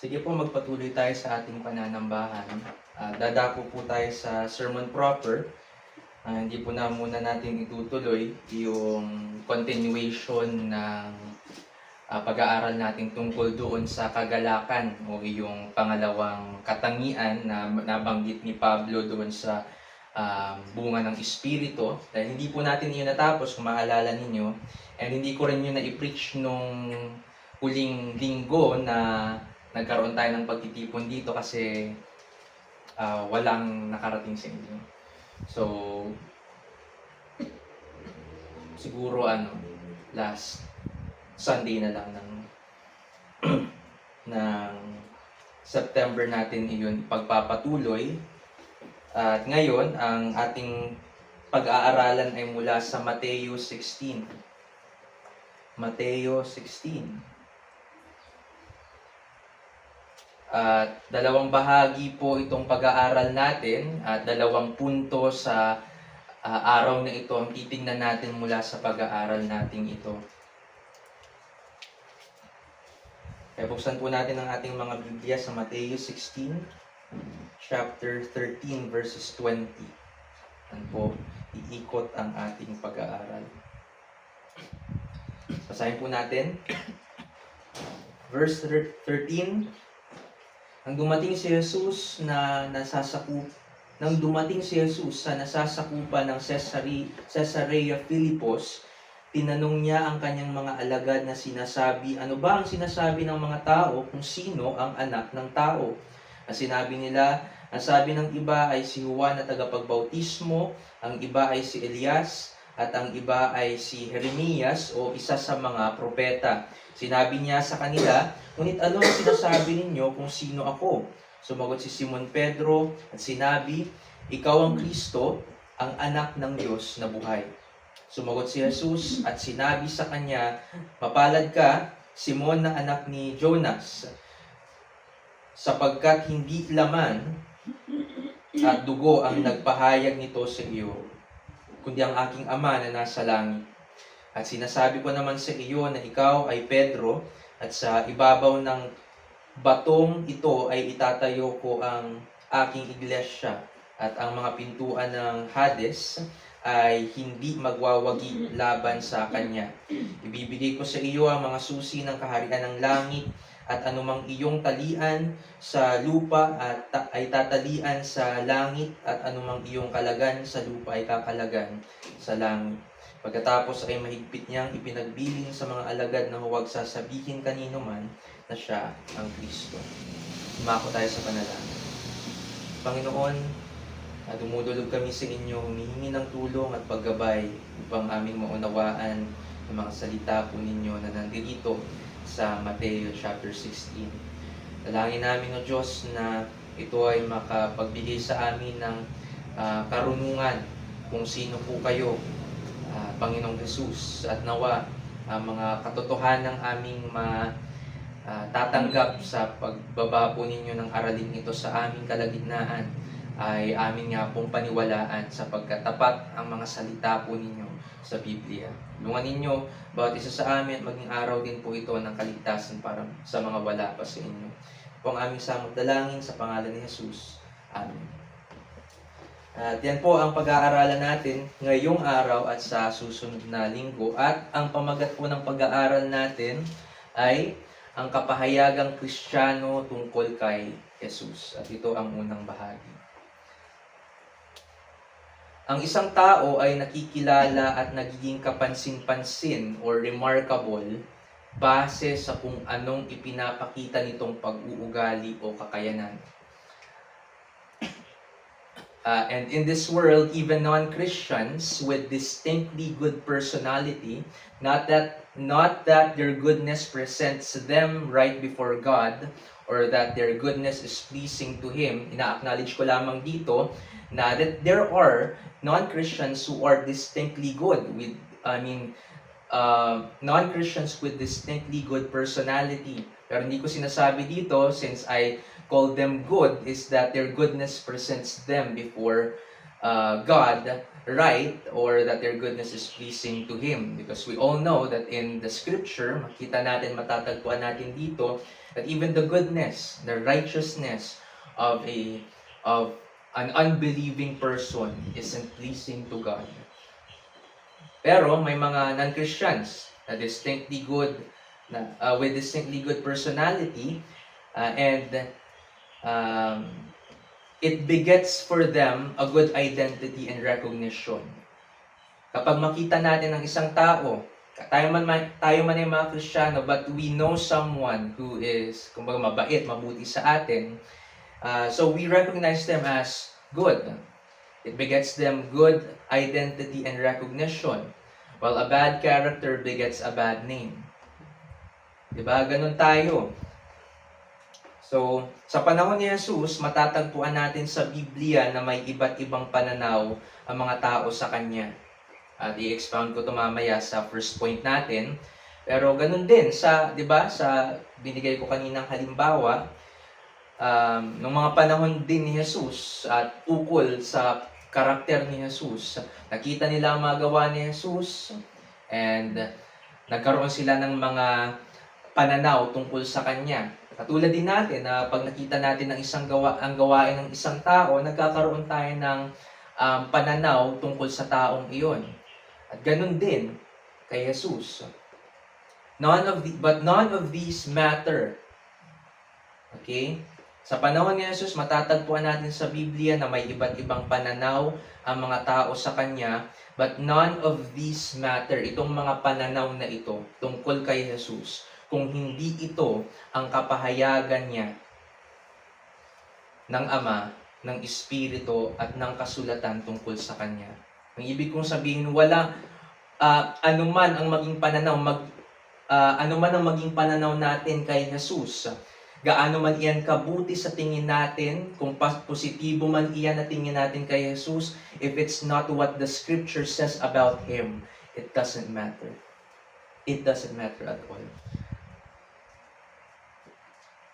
Sige po, magpatuloy tayo sa ating pananambahan. Dadako po tayo sa sermon proper. Hindi po na muna natin itutuloy yung continuation ng pag-aaral natin tungkol doon sa kagalakan o yung pangalawang katangian na nabanggit ni Pablo doon sa bunga ng Espiritu. Dahil hindi po natin yun natapos, kung maalala ninyo. And hindi ko rin yun na-preach nung huling linggo na nagkaroon tayo ng pagtitipon dito kasi walang nakarating sa inyo. So, siguro last Sunday na lang ng September natin iyon ipagpapatuloy. At ngayon, ang ating pag-aaralan ay mula sa Mateo 16. Mateo 16. At dalawang bahagi po itong pag-aaral natin at dalawang punto sa araw na ito ang titingnan natin mula sa pag-aaral natin ito. Kaya buksan po natin ang ating mga Biblia sa Mateo 16, chapter 13, verses 20. Yan po, iikot ang ating pag-aaral. Basahin po natin. Verse 13. Nang dumating si Jesus sa nasasakupan ng Caesarea Philippos, tinanong niya ang kanyang mga alagad na sinasabi, ano ba ang sinasabi ng mga tao kung sino ang anak ng tao? Ang sinabi nila, ang sabi ng iba ay si Juan na tagapagbautismo, ang iba ay si Elias, at ang iba ay si Jeremias o isa sa mga propeta. Sinabi niya sa kanila, ngunit ano ang sinasabi ninyo kung sino ako? Sumagot si Simon Pedro at sinabi, ikaw ang Kristo, ang anak ng Diyos na buhay. Sumagot si Jesus at sinabi sa kanya, mapalad ka, Simon na anak ni Jonas, sapagkat hindi laman at dugo ang nagpahayag nito sa iyo, kundi ang aking Ama na nasa langit. At sinasabi ko naman sa iyo na ikaw ay Pedro, at sa ibabaw ng batong ito ay itatayo ko ang aking iglesia, at ang mga pintuan ng Hades ay hindi magwawagi laban sa kanya. Ibibigay ko sa iyo ang mga susi ng kaharian ng langit, at anumang iyong talian sa lupa ay tatalian sa langit, at anumang iyong kalagan sa lupa ay kakalagan sa langit. Pagkatapos ay mahigpit niyang ipinagbiling sa mga alagad na huwag sasabihin kanino man na siya ang Kristo. Umako tayo sa panalangin. Panginoon, dumudulog kami sa inyo, humihingi ng tulong at paggabay upang aming maunawaan ang mga salita po ninyo na nandito sa Mateo chapter 16. Dalangin namin, O Diyos, na ito ay makapagbigay sa amin ng karunungan kung sino po kayo, Panginoong Jesus, at nawa ang mga katotohanan ng aming tatanggap sa pagbaba po ninyo ng aralin ito sa aming kalagitnaan ay amin nga pong paniwalaan sapagkat tapat ang mga salita po ninyo sa Biblia. Tulungan ninyo bawat isa sa amin at maging araw din po ito ng kaligtasan para sa mga wala pa sa inyo. Po ang aming samot dalangin sa pangalan ni Jesus. Amen. At yan po ang pag-aaralan natin ngayong araw at sa susunod na linggo. At ang pamagat po ng pag-aaral natin ay ang kapahayagang Kristiyano tungkol kay Jesus. At ito ang unang bahagi. Ang isang tao ay nakikilala at nagiging kapansin-pansin or remarkable base sa kung anong ipinapakita nitong pag-uugali o kakayanan. And in this world, even non-Christians with distinctly good personality, not that their goodness presents them right before God, or that their goodness is pleasing to Him. Ina-acknowledge ko lamang dito na that there are non-Christians who are distinctly good non-Christians with distinctly good personality. Pero hindi ko sinasabi dito, since I call them good, is that their goodness presents them before God right, or that their goodness is pleasing to Him. Because we all know that in the scripture, makita natin, matatagpuan natin dito, that even the goodness, the righteousness of an unbelieving person isn't pleasing to God. Pero may mga non-Christians na distinctly good, with distinctly good personality, and it begets for them a good identity and recognition. Kapag makita natin ng isang tao, tayo man ay mga Kristiyano, but we know someone who is, kumbaga, mabait, mabuti sa atin, so we recognize them as good. It begets them good identity and recognition, while a bad character begets a bad name. Diba? Ganun tayo. So, sa panahon ni Jesus, matatagpuan natin sa Biblia na may iba't ibang pananaw ang mga tao sa Kanya. At i-expound ko ito mamaya sa first point natin. Pero ganun din, di ba, sa binigay ko kaninang halimbawa, nung mga panahon din ni Jesus at ukol sa karakter ni Jesus, nakita nila ang mga gawa ni Jesus, and nagkaroon sila ng mga pananaw tungkol sa Kanya. Katulad din natin na pag nakita natin ang gawain ng isang tao, nagkakaroon tayo ng pananaw tungkol sa taong iyon. At ganun din kay Jesus. But none of these matter. Okay? Sa panahon ni Jesus, matatagpuan natin sa Biblia na may iba't ibang pananaw ang mga tao sa Kanya, but none of these matter, itong mga pananaw na ito, tungkol kay Jesus, kung hindi ito ang kapahayagan niya ng Ama, ng Espiritu, at ng kasulatan tungkol sa Kanya. Ang ibig kong sabihin, wala anuman ang maging pananaw natin kay Jesus, gaano man iyan kabuti sa tingin natin, kung positibo man iyan na tingin natin kay Jesus, if it's not what the Scripture says about Him, it doesn't matter. It doesn't matter at all.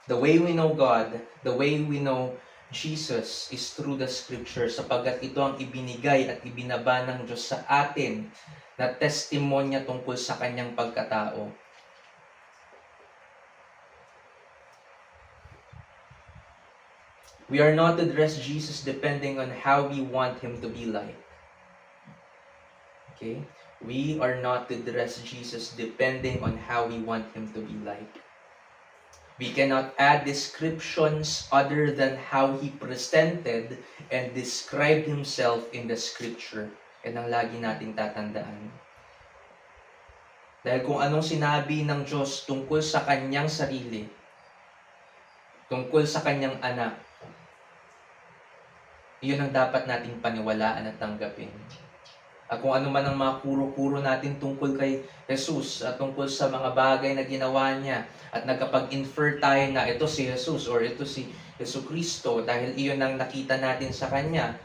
The way we know God, the way we know Jesus is through the Scripture, sapagkat ito ang ibinigay at ibinaba ng Diyos sa atin na testimonya tungkol sa Kanyang pagkatao. We are not to dress Jesus depending on how we want Him to be like. Okay? We are not to dress Jesus depending on how we want Him to be like. We cannot add descriptions other than how He presented and described Himself in the Scripture. Yan ang lagi nating tatandaan. Dahil kung anong sinabi ng Diyos tungkol sa Kanyang sarili, tungkol sa Kanyang anak, iyon ang dapat nating paniwalaan at tanggapin. At kung ano man ang mga kuro-kuro natin tungkol kay Jesus at tungkol sa mga bagay na ginawa niya, at nagkapag-infer tayo na ito si Jesus or ito si Jesucristo dahil iyon ang nakita natin sa Kanya,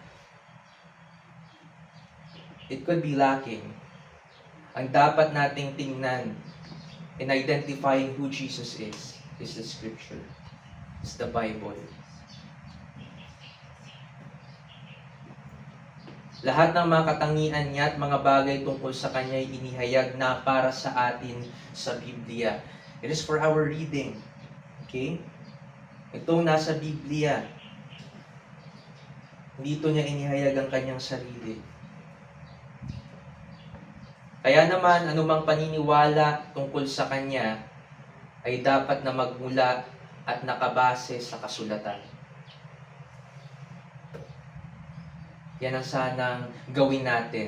it could be lacking. Ang dapat nating tingnan in identifying who Jesus is the Scripture. It's the Bible. Lahat ng mga katangian niya at mga bagay tungkol sa Kanya ay inihayag na para sa atin sa Biblia. It is for our reading. Okay? Itong nasa Biblia. Dito niya inihayag ang Kanyang sarili. Kaya naman, anumang paniniwala tungkol sa Kanya ay dapat na magmula at nakabase sa kasulatan. Yan ang sanang gawin natin.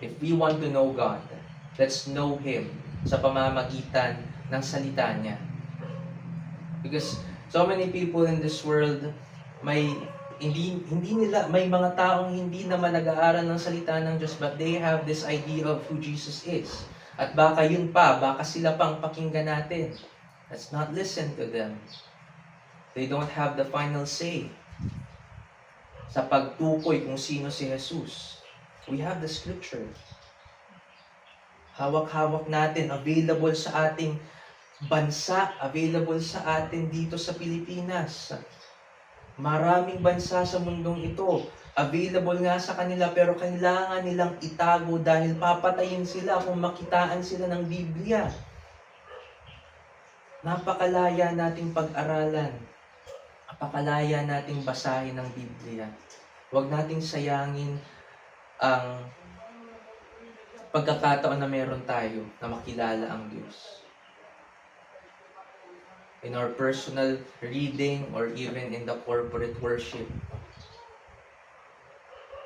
If we want to know God, let's know Him sa pamamagitan ng salita niya. Because so many people in this world, may mga taong hindi naman nag-aaral ng salita ng Diyos, but they have this idea of who Jesus is. At baka sila pang pakinggan natin. Let's not listen to them. They don't have the final say sa pagtukoy kung sino si Jesus. We have the Scripture. Hawak-hawak natin, available sa ating bansa, available sa atin dito sa Pilipinas. Maraming bansa sa mundong ito. Available nga sa kanila pero kailangan nilang itago dahil papatayin sila kung makitaan sila ng Biblia. Napakalaya nating pag-aralan. Napakalaya nating basahin ng Biblia. Huwag nating sayangin ang pagkakataon na meron tayo na makilala ang Diyos. In our personal reading or even in the corporate worship,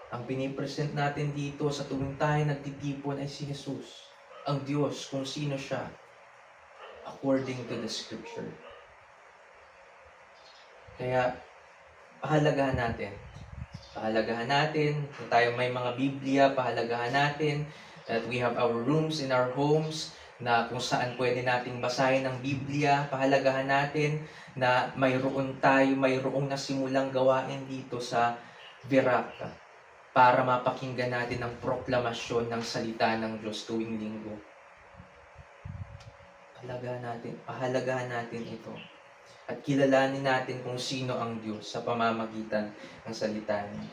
ang pinipresent natin dito sa tuwing tayo nagtitipon ay si Jesus, ang Diyos, kung sino siya, according to the Scripture. Kaya, pahalagahan natin. Pahalagahan natin, kung tayo may mga Biblia, pahalagahan natin that we have our rooms in our homes na kung saan pwede nating basahin ang Biblia. Pahalagahan natin na mayroong nasimulang gawain dito sa Virac para mapakinggan natin ang proklamasyon ng salita ng Diyos tuwing linggo. Pahalagahan natin ito. At kilalanin natin kung sino ang Diyos sa pamamagitan ng salita niya.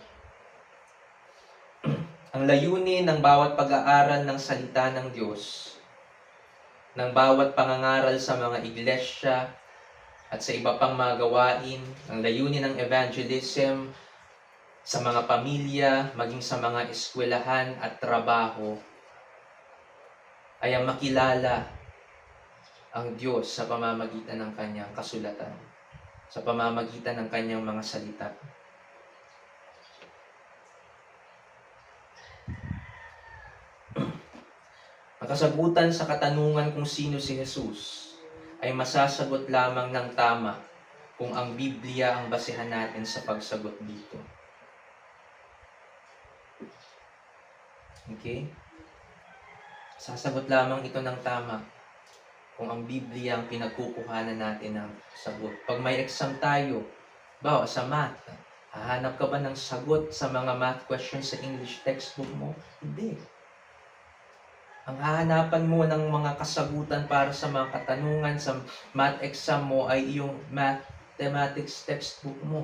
Ang layunin ng bawat pag-aaral ng salita ng Diyos, ng bawat pangangaral sa mga iglesia at sa iba pang mga gawain, ang layunin ng evangelism sa mga pamilya, maging sa mga eskwelahan at trabaho, ay ang makilala ang Diyos sa pamamagitan ng kanyang kasulatan, sa pamamagitan ng kanyang mga salita. Ang kasagutan sa katanungan kung sino si Jesus ay masasagot lamang ng tama kung ang Biblia ang basehan natin sa pagsagot dito. Okay? Sasagot lamang ito ng tama kung ang Biblia ang pinagkukuhanan natin ng sagot. Pag may exam tayo, bawa sa math, hahanap ka ba ng sagot sa mga math questions sa English textbook mo? Hindi. Ang hahanapan mo ng mga kasagutan para sa mga katanungan sa math exam mo ay yung mathematics textbook mo.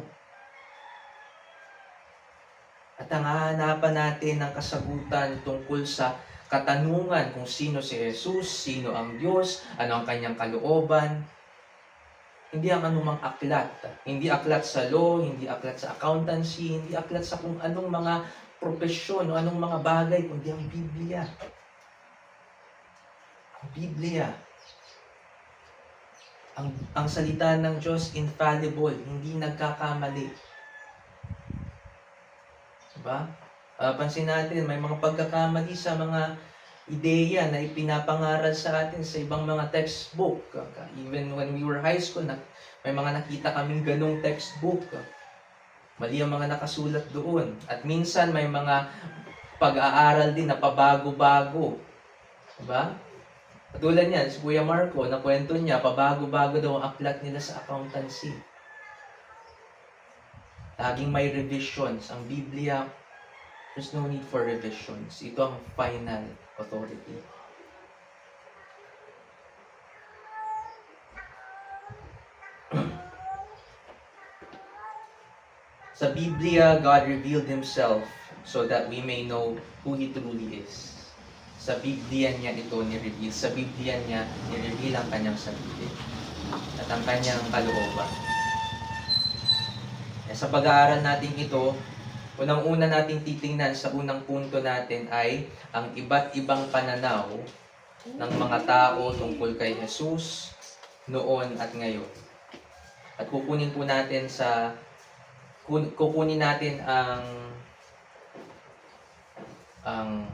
At ang hahanapan natin ng kasagutan tungkol sa katanungan kung sino si Jesus, sino ang Diyos, ano ang kanyang kalooban, hindi ang anumang aklat. Hindi aklat sa law, hindi aklat sa accountancy, hindi aklat sa kung anong mga propesyon o anong mga bagay, kundi ang Biblia. Ang Biblia. Ang salita ng Diyos, infallible, hindi nagkakamali. Diba? Pansin natin, may mga pagkakamali sa mga ideya na ipinapangaral sa atin sa ibang mga textbook. Even when we were high school, may mga nakita kaming ganong textbook. Mali ang mga nakasulat doon. At minsan may mga pag-aaral din na pabago-bago. Diba? Katulad niyan, si Kuya Marco, nakwento niya, pabago-bago daw ang aklat nila sa accountancy. Laging may revisions. Ang Biblia, there's no need for revisions. Ito ang final authority. Sa Biblia, God revealed Himself so that we may know who He truly is. Sa Biblia niya ito ni-reveal. Sa Biblia niya ni-reveal ang kanyang sarili at ang kanyang kalooban. Sa pag-aaral natin ito, unang-una nating titingnan sa unang punto natin ay ang iba't ibang pananaw ng mga tao tungkol kay Jesus noon at ngayon. At kukunin natin ang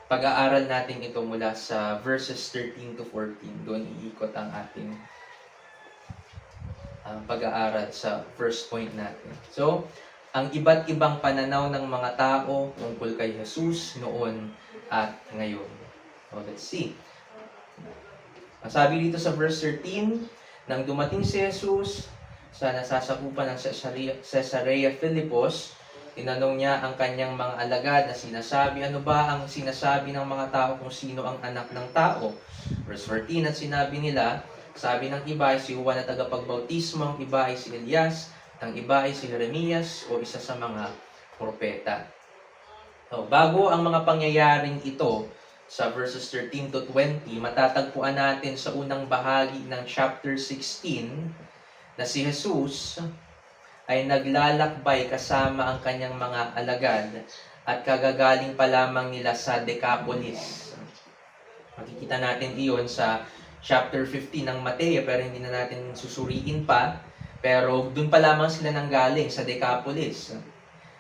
pag-aaral natin ito mula sa verses 13 to 14. Doon iikot ang ating pag-aaral sa first point natin. So, ang iba't ibang pananaw ng mga tao tungkol kay Jesus noon at ngayon. So, let's see. Sabi dito sa verse 13, nang dumating si Jesus sa nasasakupan ng Caesarea Philippos, tinanong niya ang kanyang mga alagad na sinasabi, ano ba ang sinasabi ng mga tao kung sino ang anak ng tao? Verse 14, at sinabi nila, sabi ng iba ay si Juan na tagapagbautismo, ang iba ay si Elias, ang iba ay si Jeremias o isa sa mga propeta. So, bago ang mga pangyayaring ito sa verses 13 to 20, matatagpuan natin sa unang bahagi ng chapter 16 na si Jesus ay naglalakbay kasama ang kanyang mga alagad at kagagaling pa lamang nila sa Decapolis. Makikita natin iyon sa chapter 15 ng Mateo, pero hindi na natin susuriin pa. Pero doon pa lamang sila nanggaling sa Decapolis,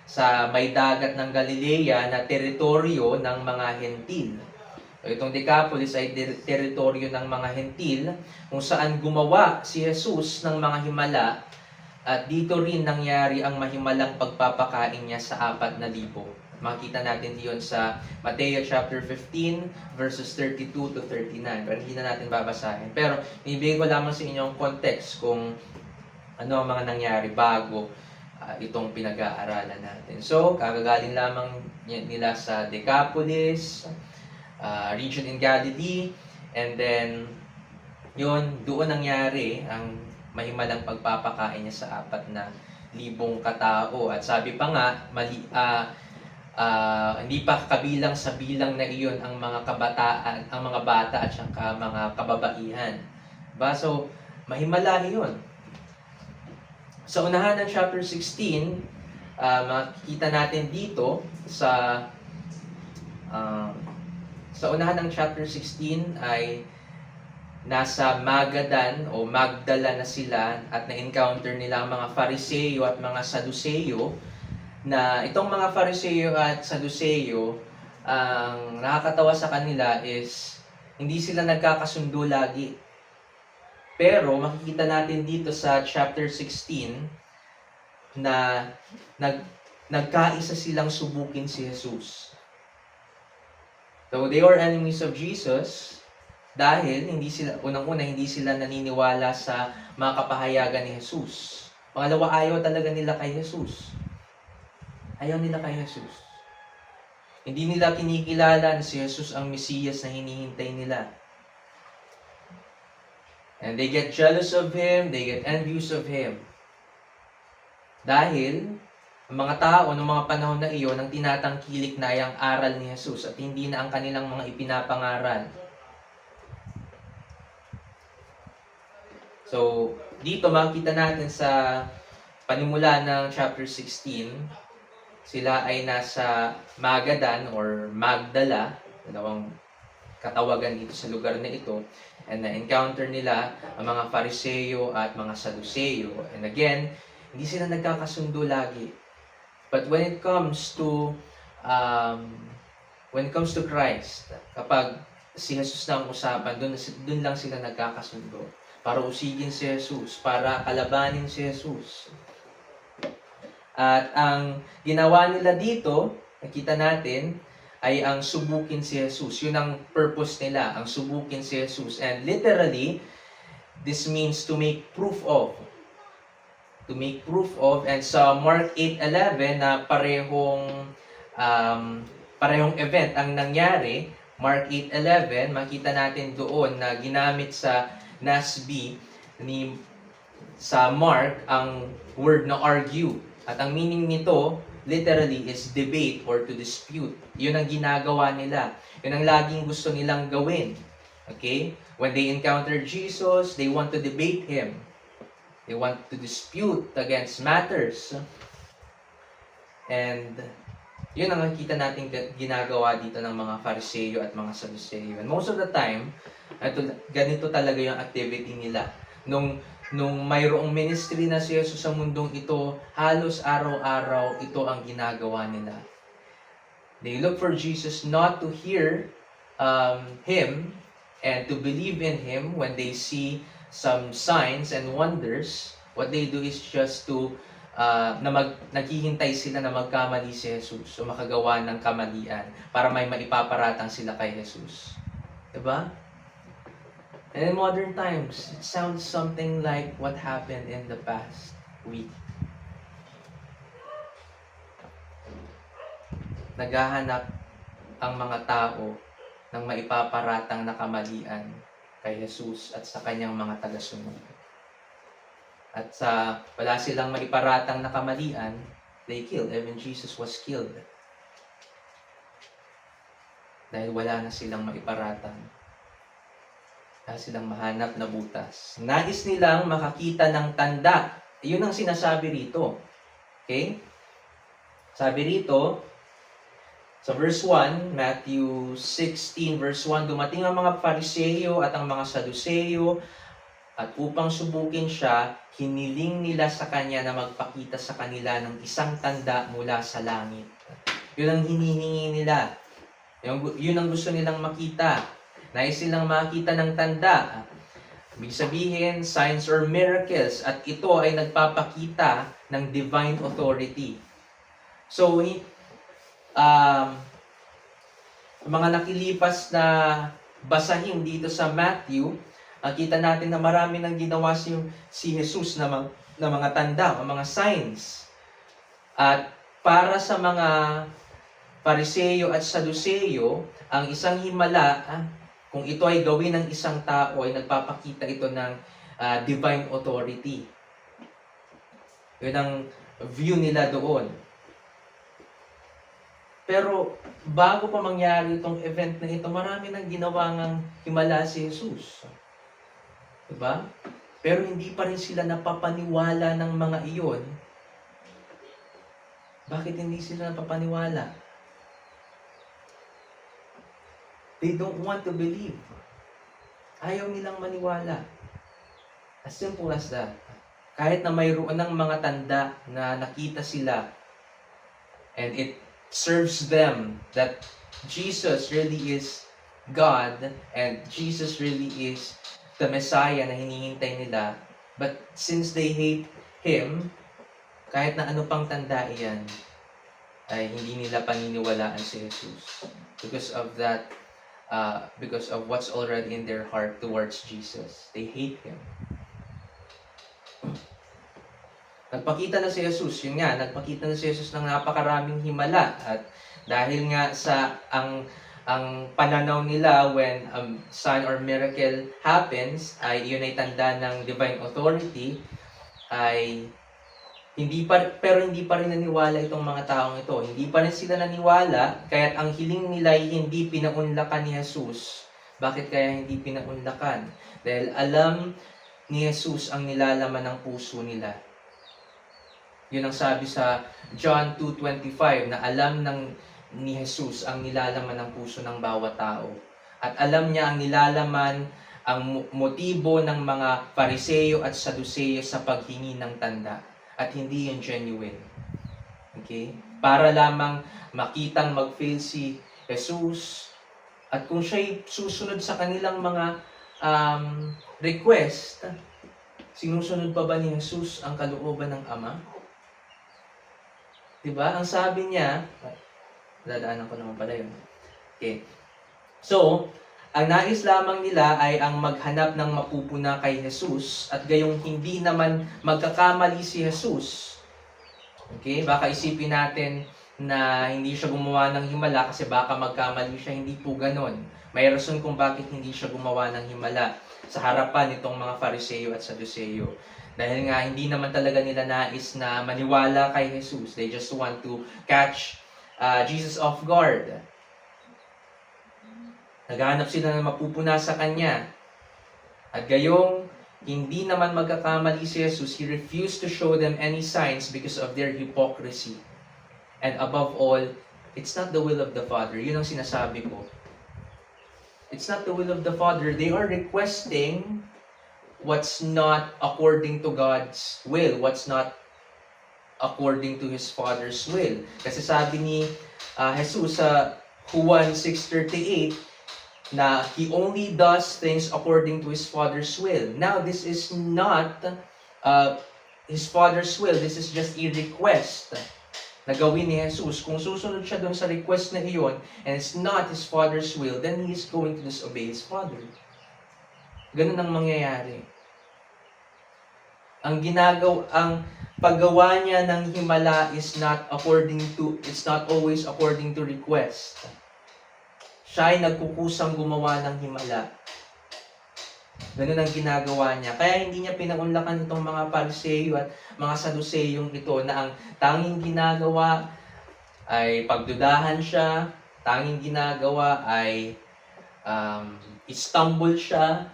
sa may dagat ng Galilea na teritoryo ng mga Hentil. So, itong Decapolis ay teritoryo ng mga Hentil kung saan gumawa si Jesus ng mga himala at dito rin nangyari ang mahimalang pagpapakain niya sa 4,000. Makita natin diyon sa Mateo chapter 15 verses 32 to 39. Pero hindi na natin babasahin. Pero ibigay ko lamang sa inyong context kung ano ang mga nangyari bago itong pinag-aaralan natin. So, kagagaling lamang nila sa Decapolis, region in Galilee, and then doon nangyari ang mahimalang pagpapakain niya sa 4,000 katao. At sabi pa nga, hindi pa kabilang sa bilang na iyon ang mga kabataan, ang mga bata at saka mga kababaihan. So, mahimala iyon. Sa unahan ng chapter 16, makikita natin dito sa unahan ng chapter 16 ay nasa Magadan o Magdala na sila at na-encounter nila ang mga Fariseo at mga Saduceo, na itong mga Fariseo at Saduceo, ang nakakatawa sa kanila is hindi sila nagkakasundo lagi. Pero makikita natin dito sa chapter 16 na nagkaisa silang subukin si Jesus. So they were enemies of Jesus dahil unang-una hindi sila naniniwala sa mga kapahayagan ni Jesus. Pangalawa, ayaw talaga nila kay Jesus. Ayaw nila kay Jesus. Hindi nila kinikilala na si Jesus ang Mesiyas na hinihintay nila. And they get jealous of Him, they get envious of Him. Dahil ang mga tao noong mga panahon na iyon ang tinatangkilik na ay ang aral ni Jesus at hindi na ang kanilang mga ipinapangaral. So, dito makita natin sa panimula ng chapter 16, sila ay nasa Magadan or Magdala, dalawang katawagan dito sa lugar na ito, and na-encounter nila ang mga Fariseo at mga Saduceo. And again, hindi sila nagkakasundo lagi. But when it comes to Christ, kapag si Jesus na ang usapan, dun lang sila nagkakasundo. Para usigin si Jesus, para kalabanin si Jesus. At ang ginawa nila dito, nakita natin, ay ang subukin si Jesus. Yun ang purpose nila, ang subukin si Jesus. And literally, this means to make proof of. To make proof of. And sa Mark 8:11 na parehong event ang nangyari, Mark 8:11, makita natin doon na ginamit sa NASB sa Mark ang word na argue. At ang meaning nito, literally, is debate or to dispute. Yun ang ginagawa nila. Yun ang laging gusto nilang gawin. Okay? When they encounter Jesus, they want to debate Him. They want to dispute against matters. And yun ang nakikita natin ginagawa dito ng mga Fariseo at mga Saduceo. And most of the time, ganito talaga yung activity nila. Nung mayroong ministry na si Jesus sa mundong ito, halos araw-araw ito ang ginagawa nila. They look for Jesus not to hear Him and to believe in Him when they see some signs and wonders. What they do is just to naghihintay sila na magkamali si Jesus o makagawa ng kamalian para may maipaparatang sila kay Jesus. Diba? And in modern times, it sounds something like what happened in the past week. Naghahanap ang mga tao ng maipaparatang na kamalian kay Jesus at sa kanyang mga tagasunod. At wala silang maiparatang na kamalian, they killed. Even Jesus was killed. Dahil wala na silang maiparatang. Wala silang mahanap na butas. Nais nilang makakita ng tanda. Yun ang sinasabi rito. Okay? Sabi rito, sa verse 1, Matthew 16 verse 1, dumating ang mga Pariseo at ang mga Saduceo at upang subukin siya, hiniling nila sa kanya na magpakita sa kanila ng isang tanda mula sa langit. Yun ang hinihingi nila. Yun ang gusto nilang makita. Nais silang makita ng tanda. Ibig sabihin, signs or miracles. At ito ay nagpapakita ng divine authority. So, mga nakilipas na basahin dito sa Matthew, kita natin na marami nang ginawa si Jesus na mga tanda, mga signs. At para sa mga Pariseo at Saduceo, ang isang himala, kung ito ay gawin ng isang tao, ay nagpapakita ito ng divine authority. Yun ang view nila doon. Pero bago pa mangyari itong event na ito, marami nang ginawa ng himala si Jesus. Diba? Pero hindi pa rin sila napapaniwala ng mga iyon. Bakit hindi sila napapaniwala? They don't want to believe. Ayaw nilang maniwala. As simple as that. Kahit na mayroon ng mga tanda na nakita sila, and it serves them that Jesus really is God and Jesus really is the Messiah na hinihintay nila. But since they hate Him, kahit na ano pang tanda iyan, ay hindi nila paniniwalaan si Jesus. Because of what's already in their heart towards Jesus. They hate Him. Nagpakita na si Jesus, nagpakita na si Jesus ng napakaraming himala. At dahil nga sa ang pananaw nila when sign or miracle happens, ay yun ay tanda ng divine authority, ay hindi pa rin naniwala itong mga taong ito. Hindi pa rin sila naniwala, kaya't ang hiling nila ay hindi pinaunlakan ni Jesus. Bakit kaya hindi pinaunlakan? Dahil alam ni Jesus ang nilalaman ng puso nila. Yun ang sabi sa John 2:25 na alam ni Jesus ang nilalaman ng puso ng bawat tao. At alam niya ang nilalaman, ang motibo ng mga Pariseo at Saduceo sa paghingi ng tanda. At hindi yun genuine. Okay? Para lamang makitang mag-fail si Jesus. At kung siya'y susunod sa kanilang mga request, sinusunod pa ba ni Jesus ang kalooban ng Ama? Diba? Ang sabi niya, dadaanan ko naman pala yun. Okay. So, ang nais lamang nila ay ang maghanap ng mapupuna kay Jesus at gayong hindi naman magkakamali si Jesus. Okay? Baka isipin natin na hindi siya gumawa ng himala kasi baka magkamali siya. Hindi po ganon. May rason kung bakit hindi siya gumawa ng himala sa harapan nitong mga Pariseo at Saduceo. Dahil nga hindi naman talaga nila nais na maniwala kay Jesus. They just want to catch Jesus off guard. Naghahanap sila ng mapupuna sa Kanya. At gayong hindi naman magkakamali si Jesus, He refused to show them any signs because of their hypocrisy. And above all, it's not the will of the Father. Yun ang sinasabi ko. It's not the will of the Father. They are requesting what's not according to God's will, what's not according to His Father's will. Kasi sabi ni Jesus sa Juan 6:38 na He only does things according to His Father's will. Now, this is not His Father's will. This is just a request na gawin ni Jesus. Kung susunod siya doon sa request na iyon, and it's not His Father's will, then He is going to disobey His Father. Ganun ang mangyayari. Ang paggawa niya ng himala is it's not always according to request. Siya ay nagkukusang gumawa ng himala. Ganun ang ginagawa niya. Kaya hindi niya pinaunlakan itong mga Pariseo at mga Saduseyong ito na ang tanging ginagawa ay pagdudahan siya, tanging ginagawa ay istumble siya.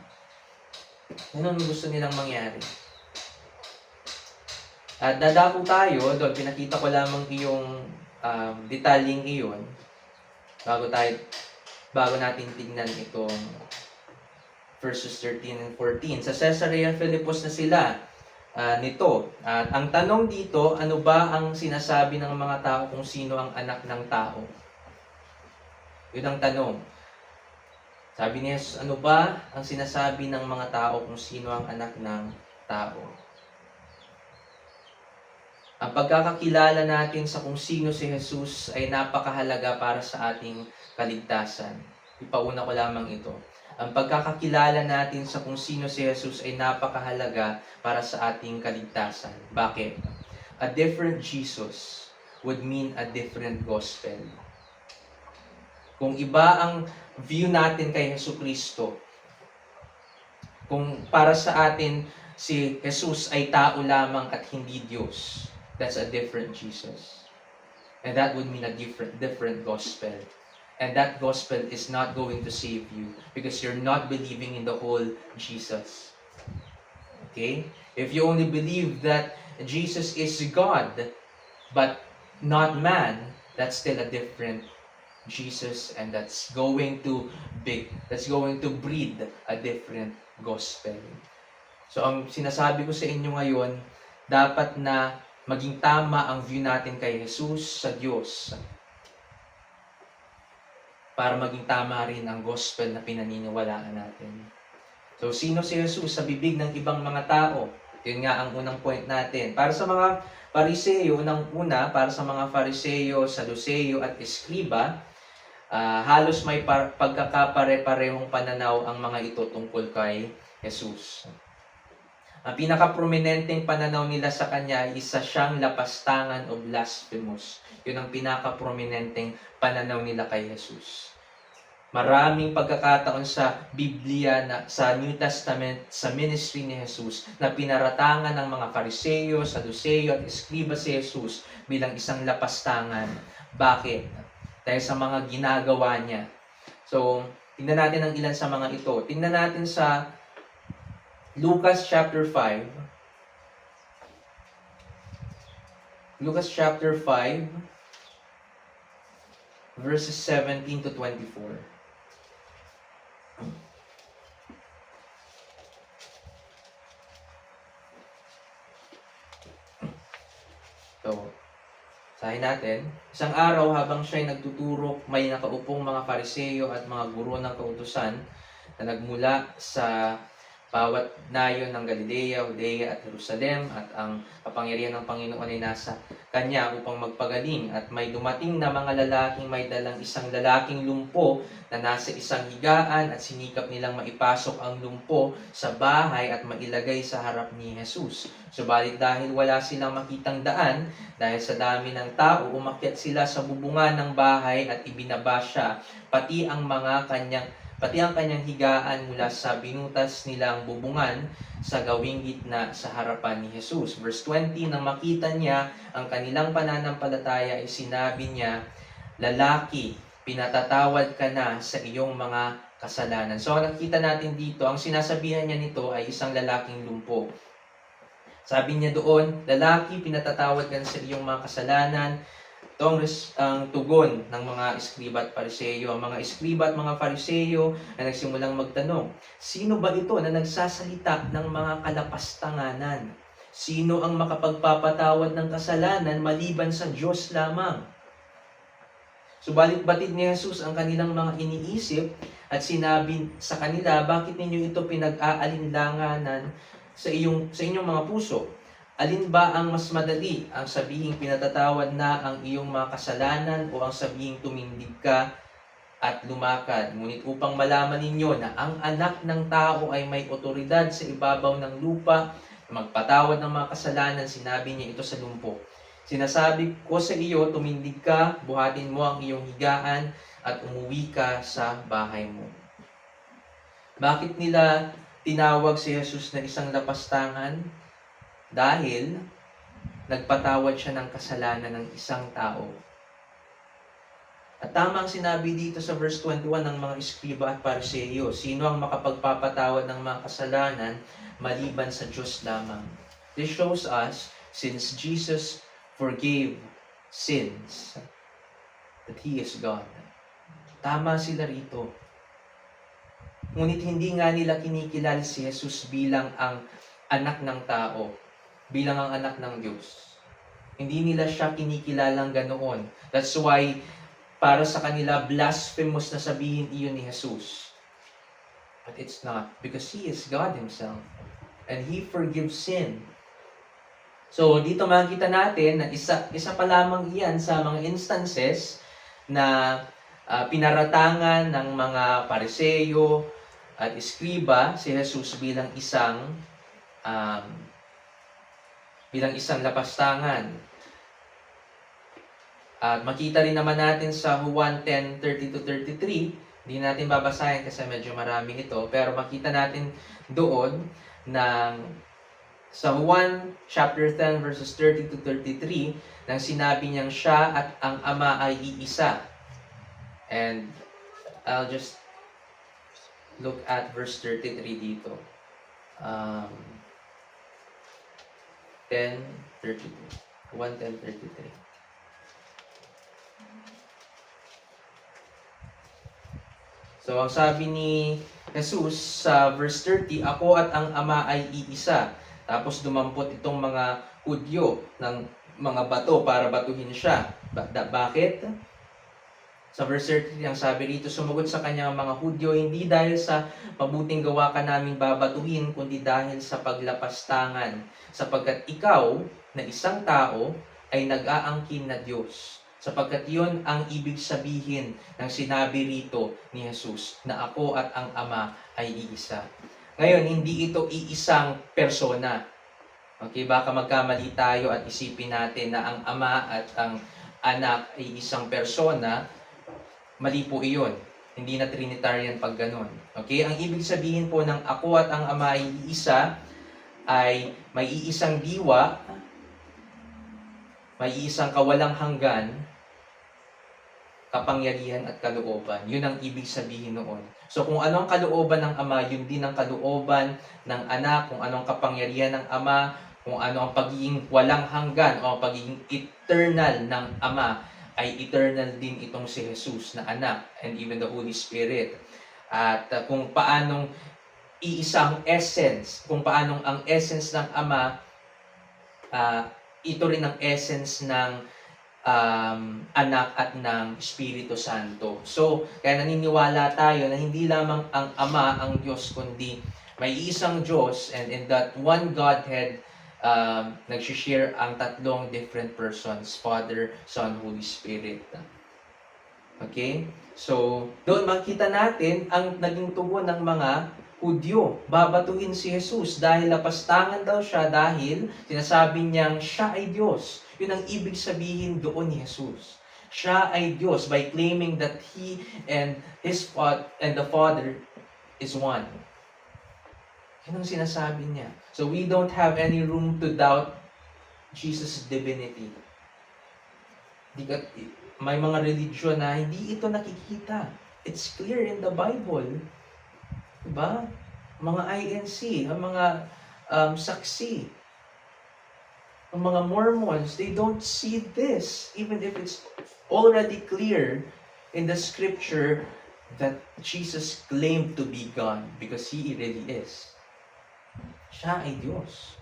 Ganun ang gusto nilang mangyari. At dadako tayo, doon pinakita ko lamang iyong detalyeng iyon bago natin tignan itong verses 13 and 14. Sa Caesarea Philippus na sila nito. At ang tanong dito, ano ba ang sinasabi ng mga tao kung sino ang anak ng tao? Yun ang tanong. Sabi ni Jesus, ano ba ang sinasabi ng mga tao kung sino ang anak ng tao? Ang pagkakakilala natin sa kung sino si Jesus ay napakahalaga para sa ating kaligtasan. Ipauna ko lamang ito. Ang pagkakakilala natin sa kung sino si Jesus ay napakahalaga para sa ating kaligtasan. Bakit? A different Jesus would mean a different gospel. Kung iba ang view natin kay Jesucristo, kung para sa atin si Jesus ay tao lamang at hindi Diyos, that's a different Jesus. And that would mean a different gospel. And that gospel is not going to save you because you're not believing in the whole Jesus. Okay? If you only believe that Jesus is God, but not man, that's still a different Jesus, and that's going to breed a different gospel. So, ang sinasabi ko sa inyo ngayon, dapat na maging tama ang view natin kay Jesus sa Diyos para maging tama rin ang gospel na pinaniniwalaan natin. So, sino si Jesus sa bibig ng ibang mga tao? Yun nga ang unang point natin. Para sa mga Pariseo, para sa mga Pariseo, Saduseo at Eskriba, halos may pagkakapare-parehong pananaw ang mga ito tungkol kay Jesus. Ang pinaka-prominenteng pananaw nila sa kanya ay isa siyang lapastangan o blasphemous. Yun ang pinaka-prominenteng pananaw nila kay Jesus. Maraming pagkakataon sa Biblia, sa New Testament, sa ministry ni Jesus, na pinaratangan ng mga Fariseo, Saduseo at Eskriba si Jesus bilang isang lapastangan. Bakit? Dahil sa mga ginagawa niya. So, tingnan natin ang ilan sa mga ito. Tingnan natin sa Lucas chapter 5. Lucas chapter 5, verses 17 to 24. So, sahin natin, isang araw habang siya'y nagtuturo, may nakaupong mga Fariseo at mga guro ng kautusan na nagmula sa bawat nayon ng Galilea, Judea at Jerusalem, at ang kapangyarihan ng Panginoon ay nasa kanya upang magpagaling. At may dumating na mga lalaking may dalang isang lalaking lumpo na nasa isang higaan, at sinikap nilang maipasok ang lumpo sa bahay at mailagay sa harap ni Jesus. Subalit dahil wala silang makitang daan, dahil sa dami ng tao, umakyat sila sa bubungan ng bahay at ibinaba siya, pati ang kanyang higaan mula sa binutas nilang bubungan sa gawing gitna sa harapan ni Jesus. Verse 20, nang makita niya ang kanilang pananampalataya ay sinabi niya, "Lalaki, pinatatawad ka na sa iyong mga kasalanan." So nakita natin dito, ang sinasabihan niya nito ay isang lalaking lumpo. Sabi niya doon, "Lalaki, pinatatawad ka na sa iyong mga kasalanan." Ito ang tugon ng mga Eskriba at Fariseo. Ang mga Eskriba at mga Fariseo ay nagsimulang magtanong, sino ba ito na nagsasalita ng mga kalapastanganan? Sino ang makapagpapatawad ng kasalanan maliban sa Diyos lamang? Subalit batid ni Jesus ang kanilang mga iniisip at sinabi sa kanila, bakit ninyo ito pinag-aalinlanganan sa inyong mga puso? Alin ba ang mas madali? Ang sabihing pinatatawad na ang iyong mga kasalanan o ang sabihing tumindig ka at lumakad? Ngunit upang malaman ninyo na ang anak ng tao ay may otoridad sa ibabaw ng lupa, magpatawad ng mga kasalanan, sinabi niya ito sa lumpo. Sinasabi ko sa iyo, tumindig ka, buhatin mo ang iyong higaan at umuwi ka sa bahay mo. Bakit nila tinawag si Jesus na isang lapastangan? Dahil nagpatawad siya ng kasalanan ng isang tao. At tamang sinabi dito sa verse 21 ng mga Eskriba at Pariseo, sino ang makapagpapatawad ng mga kasalanan maliban sa Diyos lamang? This shows us, since Jesus forgave sins, that He is God. Tama sila rito. Ngunit hindi nga nila kinikilala si Jesus bilang ang anak ng tao, bilang ang anak ng Diyos. Hindi nila siya kinikilalang ganoon. That's why, para sa kanila, blasphemous na sabihin iyon ni Jesus. But it's not, because He is God Himself. And He forgives sin. So, dito makikita natin na isa pa lamang iyan sa mga instances na pinaratangan ng mga Pariseo at Eskriba si Jesus bilang isang lapastangan. At makita rin naman natin sa Juan 10:30-33, hindi natin babasahin kasi medyo marami ito, pero makita natin doon na sa Juan chapter 10 verses 30-33, nang sinabi niyang siya at ang Ama ay iisa. And I'll just look at verse 33 dito. 10:32. 1:10:33. So, ang sabi ni Jesus sa verse 30, ako at ang Ama ay iisa. Tapos dumampot itong mga Hudyo ng mga bato para batuhin siya. Bakit? Sa verse 30, ang sabi rito, sumagot sa kanya ang mga Hudyo, hindi dahil sa mabuting gawa ka namin babatuhin, kundi dahil sa paglapastangan, sapagkat ikaw na isang tao ay nag-aangkin na Diyos. Sapagkat yun ang ibig sabihin ng sinabi rito ni Jesus, na ako at ang Ama ay iisa. Ngayon, hindi ito iisang persona. Okay, baka magkamali tayo at isipin natin na ang Ama at ang Anak ay isang persona. Mali po iyon. Hindi na Trinitarian pag ganun. Okay, ang ibig sabihin po ng ako at ang Ama ay iisa ay may iisang diwa, may iisang kawalang hanggan, kapangyarihan at kalooban. Yun ang ibig sabihin noon. So kung ano ang kalooban ng Ama, yun din ang kalooban ng Anak. Kung anong kapangyarihan ng Ama, kung ano ang pagiging walang hanggan o ang pagiging eternal ng Ama, ay eternal din itong si Jesus na Anak and even the Holy Spirit. At kung paanong iisang essence, kung paanong ang essence ng Ama, ito rin ang essence ng Anak at ng Espiritu Santo. So, kaya naniniwala tayo na hindi lamang ang Ama ang Diyos, kundi may isang Diyos, and in that one Godhead, nag-share ang tatlong different persons, Father, Son, Holy Spirit. Okay? So, doon makita natin ang naging tugon ng mga Hudyo. Babatuhin si Jesus dahil lapastangan daw siya dahil sinasabi niyang siya ay Diyos. Yun ang ibig sabihin doon ni Jesus. Siya ay Diyos by claiming that He and the Father is one. Yun ang sinasabi niya. So we don't have any room to doubt Jesus' divinity. May mga religion na hindi ito nakikita. It's clear in the Bible. Diba? Mga INC, ang mga saksi, ang mga Mormons, they don't see this, even if it's already clear in the scripture that Jesus claimed to be God because He really is. Siya ay Diyos.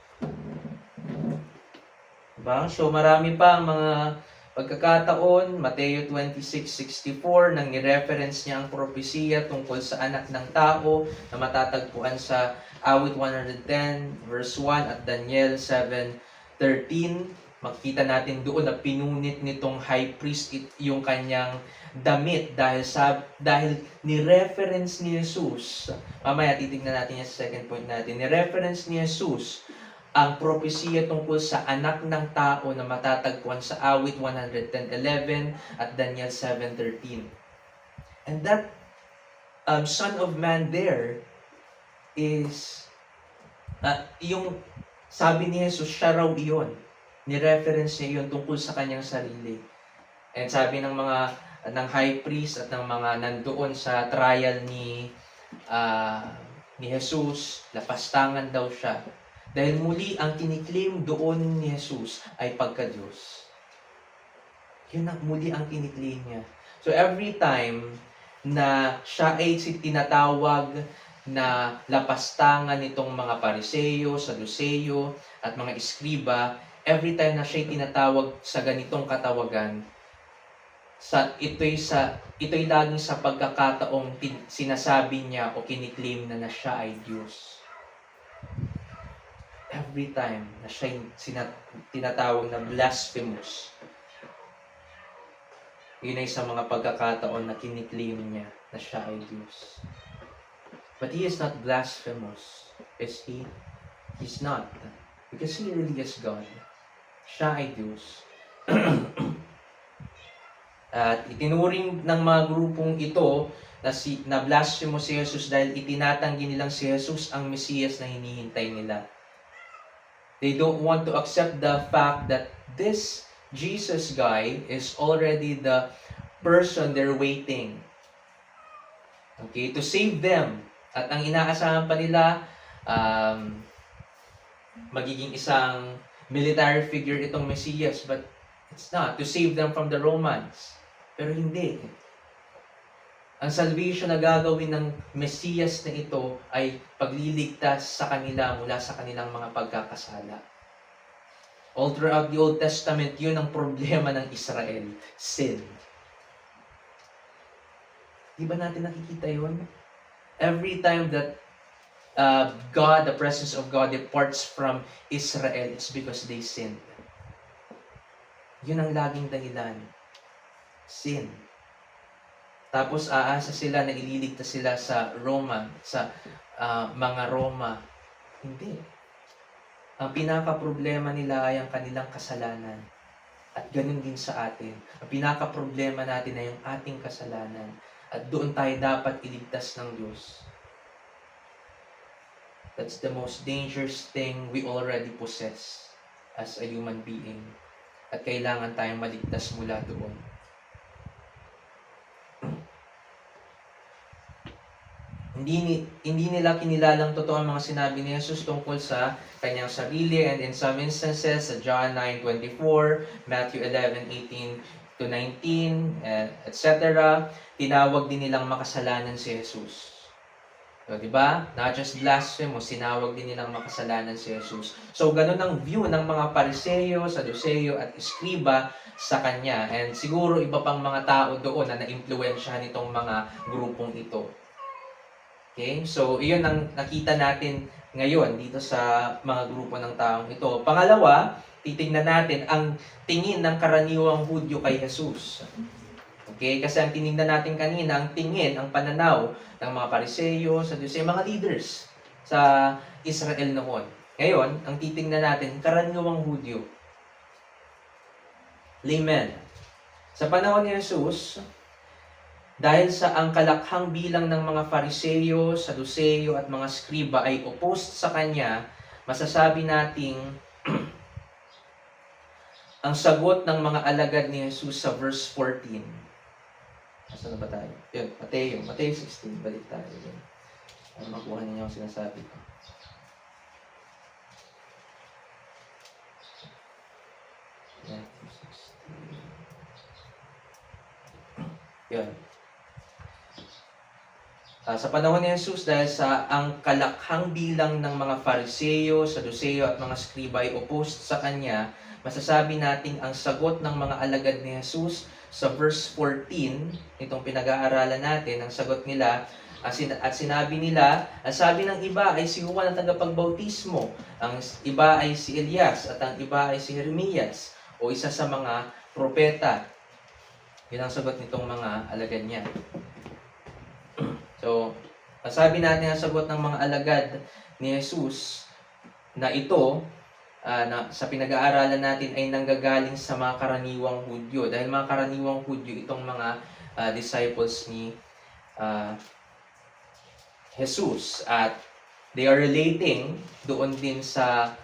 Diba? So marami pa ang mga pagkakataon, Mateo 26:64, nang ni-reference niya ang propesiya tungkol sa anak ng tao na matatagpuan sa Awit 110 verse 1 at Daniel 7:13. Makikita natin doon na pinunit nitong high priest yung kanyang damit dahil ni-reference ni Jesus. Mamaya titignan natin yan sa second point natin. Ni-reference ni Jesus ang propesiya tungkol sa anak ng tao na matatagpuan sa Awit 110:11 at Daniel 7:13. And that Son of Man there is Yung sabi ni Jesus, siya raw iyon. Ni-reference niya iyon tungkol sa kanyang sarili. And sabi ng high priest at ng mga nandoon sa trial ni Jesus, lapastangan daw siya. Dahil muli ang kiniklaim doon ni Jesus ay pagka-Diyos. Yun ang muli ang kiniklaim niya. So every time na siya ay tinatawag na lapastangan nitong mga Pariseo, Saduceo, at mga Iskriba, every time na siya ay tinatawag sa ganitong katawagan, ito'y laging sa pagkakataong sinasabi niya o kiniklaim na siya ay Diyos. Every time na siya tinatawag na blasphemous, yun ay sa mga pagkakataon na kiniklaim niya na siya ay Diyos. But he is not blasphemous. Is he? He's not. Because he really is God. Siya ay Diyos. At itinuring ng mga grupong ito na blasphemous si Jesus dahil itinatanggi nilang si Jesus ang Mesiyas na hinihintay nila. They don't want to accept the fact that this Jesus guy is already the person they're waiting. Okay, to save them. At ang inaasahan pa nila, magiging isang military figure itong Mesiyas, but it's not. To save them from the Romans. Pero hindi. Ang salvation na gagawin ng Mesiyas na ito ay pagliligtas sa kanila mula sa kanilang mga pagkakasala. All throughout the Old Testament, yun ang problema ng Israel. Sin. Di ba natin nakikita yun? Every time that God, the presence of God departs from Israel, it's because they sinned. Yun ang laging dahilan. Sin. Tapos aasa sila na ililigtas sila sa Roma, sa mga Roma. Hindi. Ang pinaka-problema nila ay ang kanilang kasalanan. At ganun din sa atin. Ang pinaka-problema natin ay yung ating kasalanan. At doon tayo dapat iligtas ng Diyos. That's the most dangerous thing we already possess as a human being. At kailangan tayong maligtas mula doon. Hindi nila kinilalang totoo ang mga sinabi ni Jesus tungkol sa kanyang sarili, and in some instances, sa John 9:24, Matthew 11:18 to 19, etc., tinawag din nilang makasalanan si Jesus. So, di ba? Not just blasphemous, tinawag din nilang makasalanan si Jesus. So, ganun ang view ng mga Pariseo, Saduceo, at Iskriba sa kanya. And siguro iba pang mga tao doon na na-impluwensyahan itong mga grupong ito. Okay? So, iyon ang nakita natin ngayon dito sa mga grupo ng taong ito. Pangalawa, titingnan natin ang tingin ng karaniwang Hudyo kay Jesus. Okay? Kasi ang tinignan natin kanina, ang tingin, ang pananaw ng mga Pariseo, Saduceo, mga leaders sa Israel noon. Ngayon, ang titingnan natin, karaniwang Hudyo. Laymen. Sa panahon ni Jesus, dahil sa ang kalakhang bilang ng mga Pariseo, Saduceo at mga Skriba ay opposed sa kanya, masasabi nating ang sagot ng mga alagad ni Jesus sa verse 14. Nasaan na ba tayo? Yun, Mateo 16. Balik tayo yun. Para makuha ninyo ang sinasabi ko. Matthew 16. Yun. Sa panahon ni Jesus, dahil sa ang kalakhang bilang ng mga Pariseo, Saduceo at mga Skriba ay opposed sa kanya, masasabi nating ang sagot ng mga alagad ni Jesus sa verse 14, itong pinag-aaralan natin, ang sagot nila, at sinabi nila, ang sabi ng iba ay si Juan ang tagapagbautismo, ang iba ay si Elias, at ang iba ay si Jeremias, o isa sa mga propeta. Yun ang sagot nitong mga alagad niya. So, sabi natin ang sagot ng mga alagad ni Jesus na ito, na sa pinag-aaralan natin ay nanggagaling sa mga karaniwang Hudyo. Dahil mga karaniwang Hudyo itong mga disciples ni Jesus. At They are relating doon din sa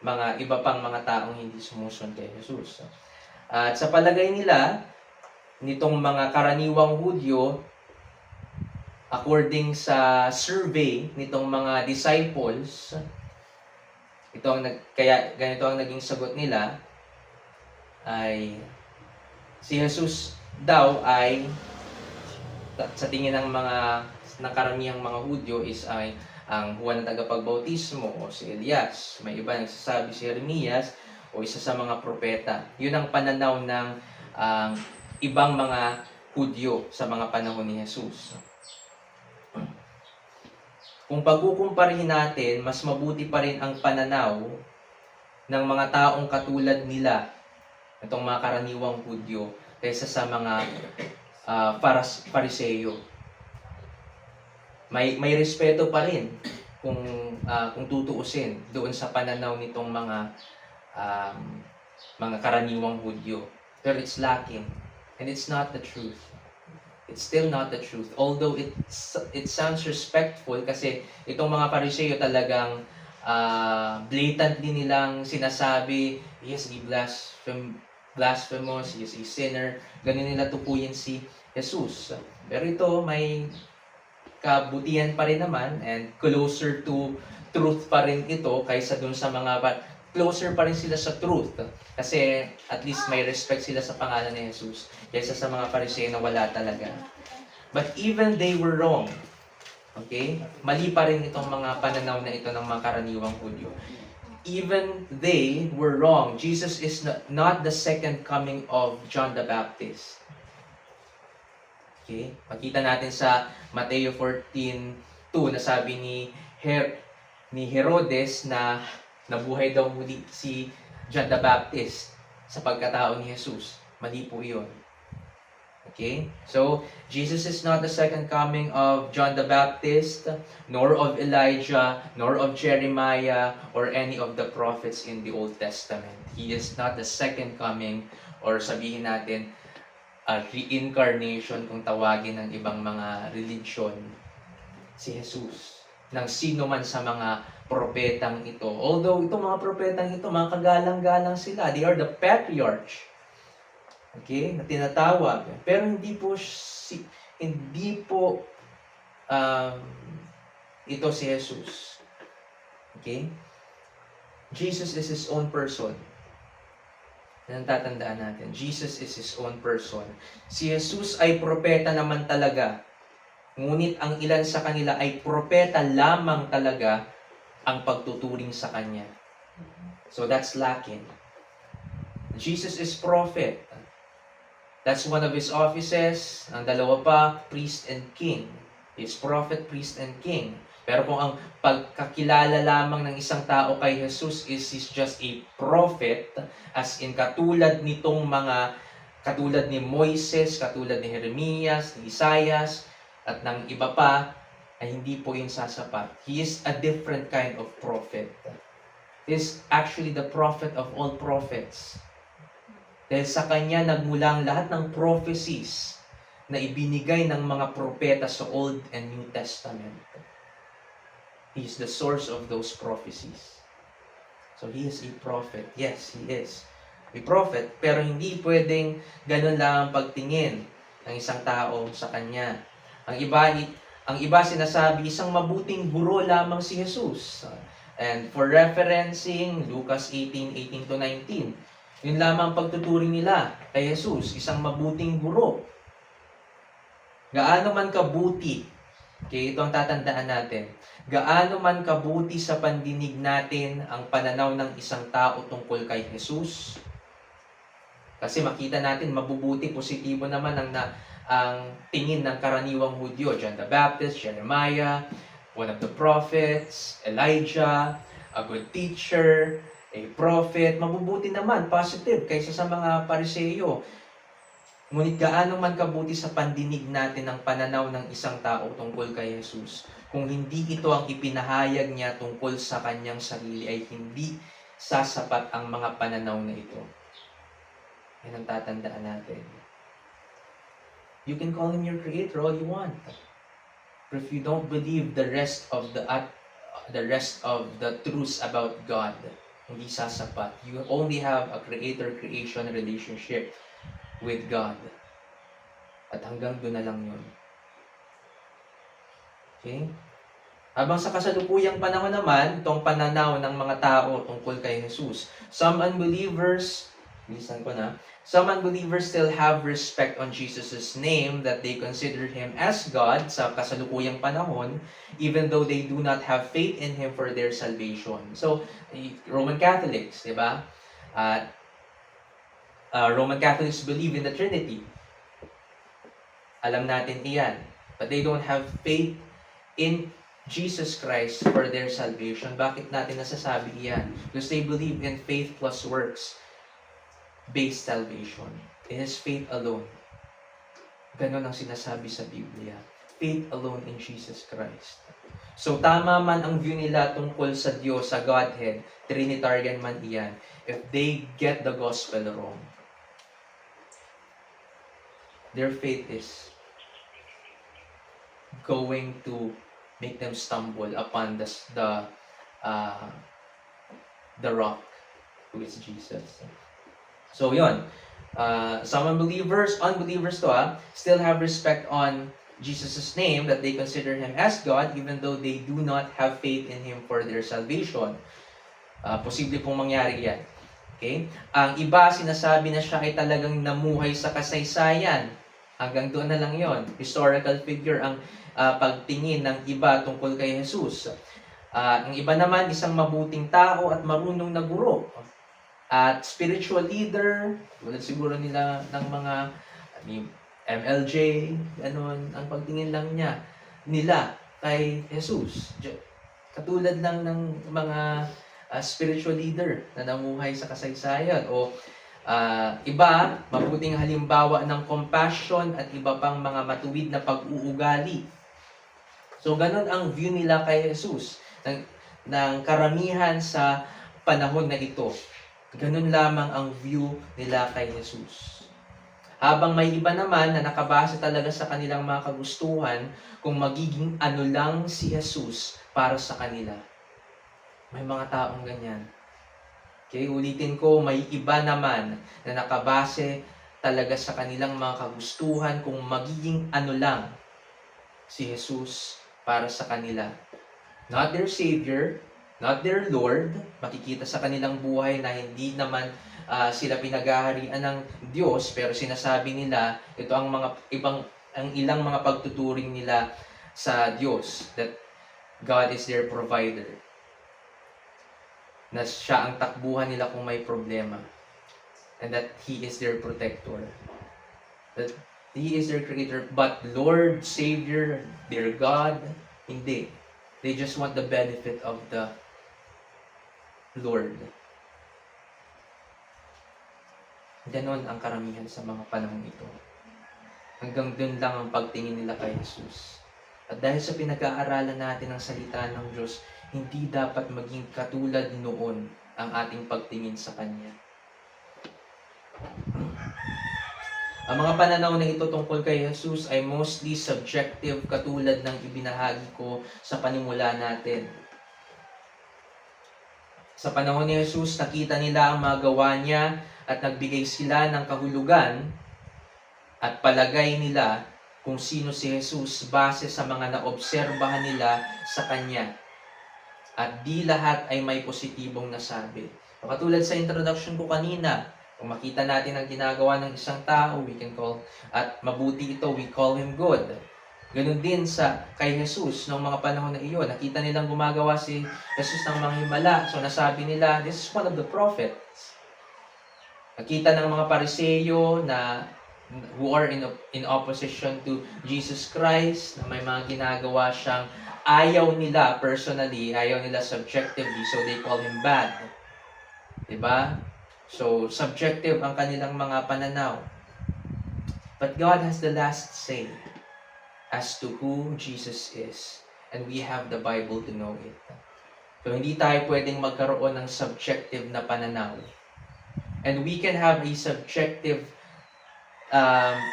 mga iba pang mga taong hindi sumusunod kay Jesus. At sa palagay nila, nitong mga karaniwang Hudyo, according sa survey nitong mga disciples, kaya ganito ang naging sagot nila, ay si Jesus daw ay sa tingin ng karamihang mga Hudyo ay ang Juan ng Tagapagbautismo o si Elias. May iba nagsasabi si Jeremias o isa sa mga propeta. Yun ang pananaw ng ibang mga Hudyo sa mga panahon ni Jesus. Kung pagkukumparihin natin, mas mabuti pa rin ang pananaw ng mga taong katulad nila, itong mga karaniwang Hudyo, kaysa sa mga Pariseo. May respeto pa rin kung tutuusin doon sa pananaw nitong mga karaniwang Hudyo. Pero it's lacking, and it's not the truth. It's still not the truth. Although it sounds respectful kasi itong mga Pariseo talagang blatantly nilang sinasabi, yes, he blasphemous, he is a sinner. Ganun nila tukuyin si Jesus. Pero ito may kabutihan pa rin naman and closer to truth pa rin ito kaysa dun sa mga closer pa rin sila sa truth kasi at least may respect sila sa pangalan ni Jesus kaysa sa mga Pariseo na wala talaga. But even they were wrong. Okay? Mali pa rin itong mga pananaw na ito ng mga karaniwang Hudyo. Even they were wrong. Jesus is not the second coming of John the Baptist. Okay? Makita natin sa Mateo 14:2 na sabi ni Herodes na nabuhay daw muli si John the Baptist sa pagkatao ni Jesus. Mali po yun. Okay? So, Jesus is not the second coming of John the Baptist, nor of Elijah, nor of Jeremiah, or any of the prophets in the Old Testament. He is not the second coming, or sabihin natin, reincarnation kung tawagin ng ibang mga religion, si Jesus. Ng sino man sa mga propetang ito. Although itong mga propetang ito, mga kagalang-galang sila. They are the patriarch. Okay? Na tinatawag. Pero hindi po ito si Jesus. Okay? Jesus is His own person. Yan ang tatandaan natin. Jesus is His own person. Si Jesus ay propeta naman talaga. Ngunit ang ilan sa kanila ay propeta lamang talaga ang pagtuturing sa Kanya. So that's lacking. Jesus is prophet. That's one of His offices. Ang dalawa pa, priest and king. He's prophet, priest, and king. Pero kung ang pagkakilala lamang ng isang tao kay Jesus is He's just a prophet, as in katulad ni Moises, katulad ni Jeremias, ni Isaias, at ng iba pa, ay hindi po yun sasapat. He is a different kind of prophet. He is actually the prophet of all prophets. Dahil sa Kanya nagmulang lahat ng prophecies na ibinigay ng mga propeta sa Old and New Testament. He is the source of those prophecies. So He is a prophet. Yes, He is a prophet, pero hindi pwedeng ganun lang ang pagtingin ng isang tao sa Kanya. Ang iba sinasabi, isang mabuting guro lamang si Jesus. And for referencing, Lucas 18:18-19, yun lamang pagtuturing nila kay Jesus, isang mabuting guro. Gaano man kabuti, okay, ito ang tatandaan natin, gaano man kabuti sa pandinig natin ang pananaw ng isang tao tungkol kay Jesus, kasi makita natin mabubuti, positibo naman ang tingin ng karaniwang Hudyo, John the Baptist, Jeremiah, one of the prophets, Elijah, a good teacher, a prophet, mabubuti naman, positive, kaysa sa mga Pariseo. Ngunit gaano man kabuti sa pandinig natin ang pananaw ng isang tao tungkol kay Jesus, kung hindi ito ang ipinahayag niya tungkol sa kanyang sarili, ay hindi sasapat ang mga pananaw na ito. Yan ang tatandaan natin. You can call Him your Creator all you want. if you don't believe the rest of the truths about God, hindi sasapat. You only have a creator-creation relationship with God. At hanggang doon na lang yun. Okay? Habang sa kasalukuyang panahon naman, itong pananaw ng mga tao tungkol kay Jesus. Some unbelievers still have respect on Jesus' name that they consider Him as God sa kasalukuyang panahon, even though they do not have faith in Him for their salvation. So, Roman Catholics, di ba? Roman Catholics believe in the Trinity. Alam natin iyan. But they don't have faith in Jesus Christ for their salvation. Bakit natin nasasabi iyan? Because they believe in faith plus works-based salvation. It is faith alone. Ganon ang sinasabi sa Biblia. Faith alone in Jesus Christ. So tama man ang view nila tungkol sa Diyos, sa Godhead, Trinitarian man iyan, if they get the gospel wrong, their faith is going to make them stumble upon the rock, who is Jesus. So yun, some unbelievers still have respect on Jesus' name, that they consider Him as God, even though they do not have faith in Him for their salvation. Posible pong mangyari yan. Okay? Ang iba, sinasabi na siya ay talagang namuhay sa kasaysayan. Hanggang doon na lang yon. Historical figure ang pagtingin ng iba tungkol kay Jesus. Ang iba naman, isang mabuting tao at marunong na guro. At spiritual leader, tulad siguro nila ng mga MLJ, ganon, ang pagtingin lang nila kay Jesus. Katulad lang ng mga spiritual leader na namuhay sa kasaysayan. O iba, mabuting halimbawa ng compassion at iba pang mga matuwid na pag-uugali. So, ganun ang view nila kay Jesus. Ng karamihan sa panahon na ito. Ganun lamang ang view nila kay Jesus. Habang may iba naman na nakabase talaga sa kanilang mga kagustuhan kung magiging ano lang si Jesus para sa kanila. May mga taong ganyan. Okay, ulitin ko, may iba naman na nakabase talaga sa kanilang mga kagustuhan kung magiging ano lang si Jesus para sa kanila. Not their Savior, not their Lord. Makikita sa kanilang buhay na hindi naman sila pinaghaharian ng Diyos, pero sinasabi nila, ito ang ilang mga pagtuturing nila sa Diyos, that God is their provider. Na siya ang takbuhan nila kung may problema. And that He is their protector. That He is their creator. But Lord, Savior, their God, hindi. They just want the benefit of the Lord. Ganon ang karamihan sa mga panahon ito. Hanggang dun lang ang pagtingin nila kay Jesus. At dahil sa pinag-aaralan natin ng salita ng Diyos, hindi dapat maging katulad noon ang ating pagtingin sa Kanya. Ang mga pananaw na ito tungkol kay Jesus ay mostly subjective, katulad ng ibinahagi ko sa panimula natin. Sa panahon ni Jesus, nakita nila ang mga gawa niya at nagbigay sila ng kahulugan at palagay nila kung sino si Jesus base sa mga naobserbahan nila sa Kanya. At di lahat ay may positibong nasabi. Katulad sa introduction ko kanina, kung makita natin ang ginagawa ng isang tao, we can call, at mabuti ito, we call him good. Ganun din kay Jesus noong mga panahon na iyon. Nakita nilang gumagawa si Jesus ng mga himala. So nasabi nila, this is one of the prophets. Nakita ng mga Pariseyo na who are in opposition to Jesus Christ, na may mga ginagawa siyang ayaw nila personally, ayaw nila subjectively, so they call him bad. Diba? So, subjective ang kanilang mga pananaw. But God has the last say as to who Jesus is. And we have the Bible to know it. So, hindi tayo pwedeng magkaroon ng subjective na pananaw. And we can have a subjective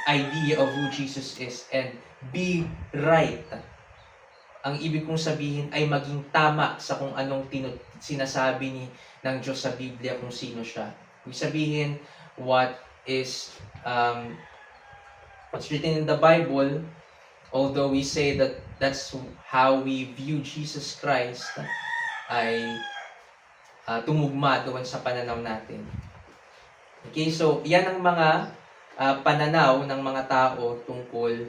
idea of who Jesus is and be right ang ibig kong sabihin ay maging tama sa kung anong sinasabi ng Diyos sa Biblia kung sino siya. Ibig sabihin, what is what's written in the Bible, although we say that that's how we view Jesus Christ, ay tumugma doon sa pananaw natin. Okay, so yan ang mga pananaw ng mga tao tungkol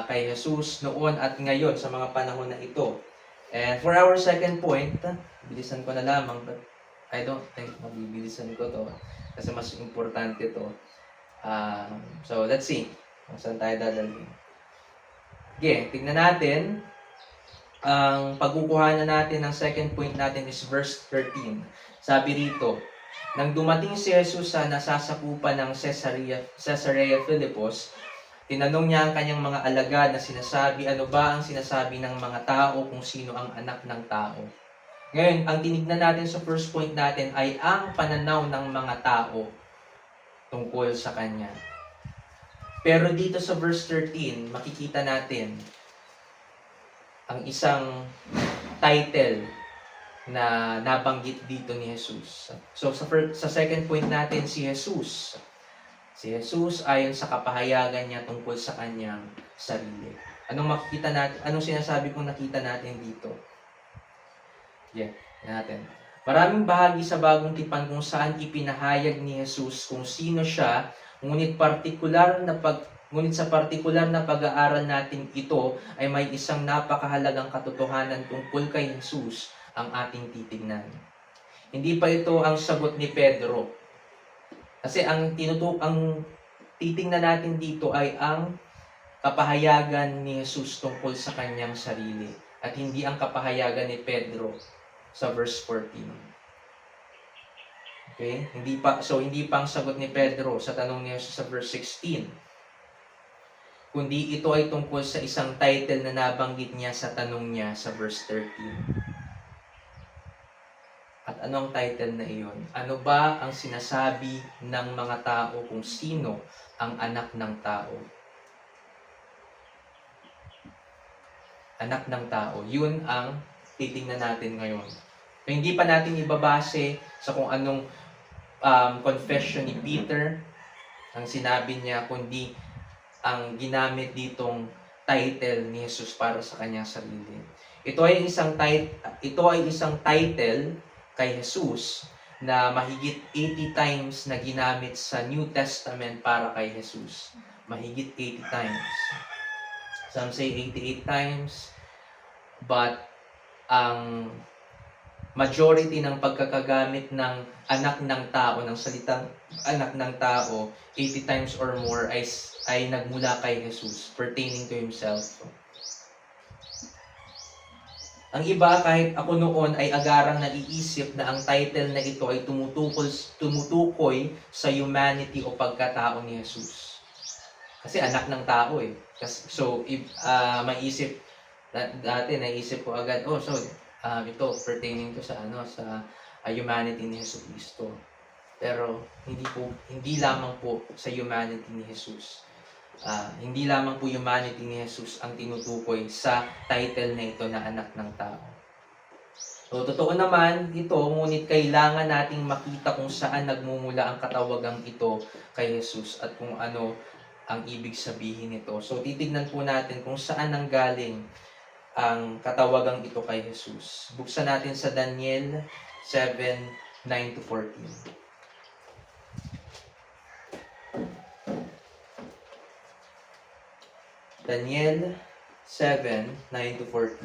kay Jesus noon at ngayon sa mga panahon na ito. And for our second point, bilisan ko na lamang, but I don't think mabibilisan ko to kasi mas importante to. So let's see kung saan tayo dadalhin. Okay, tignan natin. Ang pagkukuhanan natin ng second point natin is verse 13. Sabi rito, nang dumating si Jesus sa nasasakupan ng Caesarea Philippos, tinanong niya ang kanyang mga alagad na sinasabi, ano ba ang sinasabi ng mga tao kung sino ang anak ng tao? Ngayon, ang tinignan natin sa first point natin ay ang pananaw ng mga tao tungkol sa kanya. Pero dito sa verse 13, makikita natin ang isang title na nabanggit dito ni Jesus. So sa second point natin, si Jesus. Si Jesus ayon sa kapahayagan niya tungkol sa kanyang sarili. Anong makikita natin? Anong sinasabi kong nakita natin dito? Natin. Maraming bahagi sa bagong tipan kung saan ipinahayag ni Jesus kung sino siya, ngunit sa partikular na pag-aaral natin ito ay may isang napakahalagang katotohanan tungkol kay Jesus ang ating titignan. Hindi pa ito ang sagot ni Pedro. Kasi ang titingnan natin dito ay ang kapahayagan ni Jesus tungkol sa kanyang sarili at hindi ang kapahayagan ni Pedro sa verse 14. Okay? Hindi pa ang sagot ni Pedro sa tanong ni Jesus sa verse 16. Kundi ito ay tungkol sa isang title na nabanggit niya sa tanong niya sa verse 13. At ano ang title na iyon? Ano ba ang sinasabi ng mga tao kung sino ang anak ng tao? Anak ng tao. Yun ang titingnan natin ngayon. So, hindi pa natin ibabase sa kung anong confession ni Peter ang sinabi niya, kundi ang ginamit ditong title ni Jesus para sa kanyang sarili. Ito ay isang title kay Jesus na mahigit 80 times na ginamit sa New Testament para kay Jesus. Mahigit 80 times. Some say 88 times, but ang majority ng pagkakagamit ng anak ng tao, ng salitang anak ng tao, 80 times or more ay nagmula kay Jesus, pertaining to Himself. Ang iba, kahit ako noon, ay agarang naiisip na ang title na ito ay tumutukoy sa humanity o pagkatao ni Jesus. Kasi anak ng tao eh. So, maisip, dati naisip ko agad, ito pertaining to sa humanity ni Jesus Cristo. Pero hindi lamang po sa humanity ni Jesus. Hindi lamang po humanity ni Jesus ang tinutukoy sa title na ito na anak ng tao. So, totoo naman ito, ngunit kailangan nating makita kung saan nagmumula ang katawagang ito kay Jesus at kung ano ang ibig sabihin nito. So, titignan po natin kung saan nanggaling ang katawagang ito kay Jesus. Buksan natin sa Daniel 7:9-14. Daniel 7:9-14.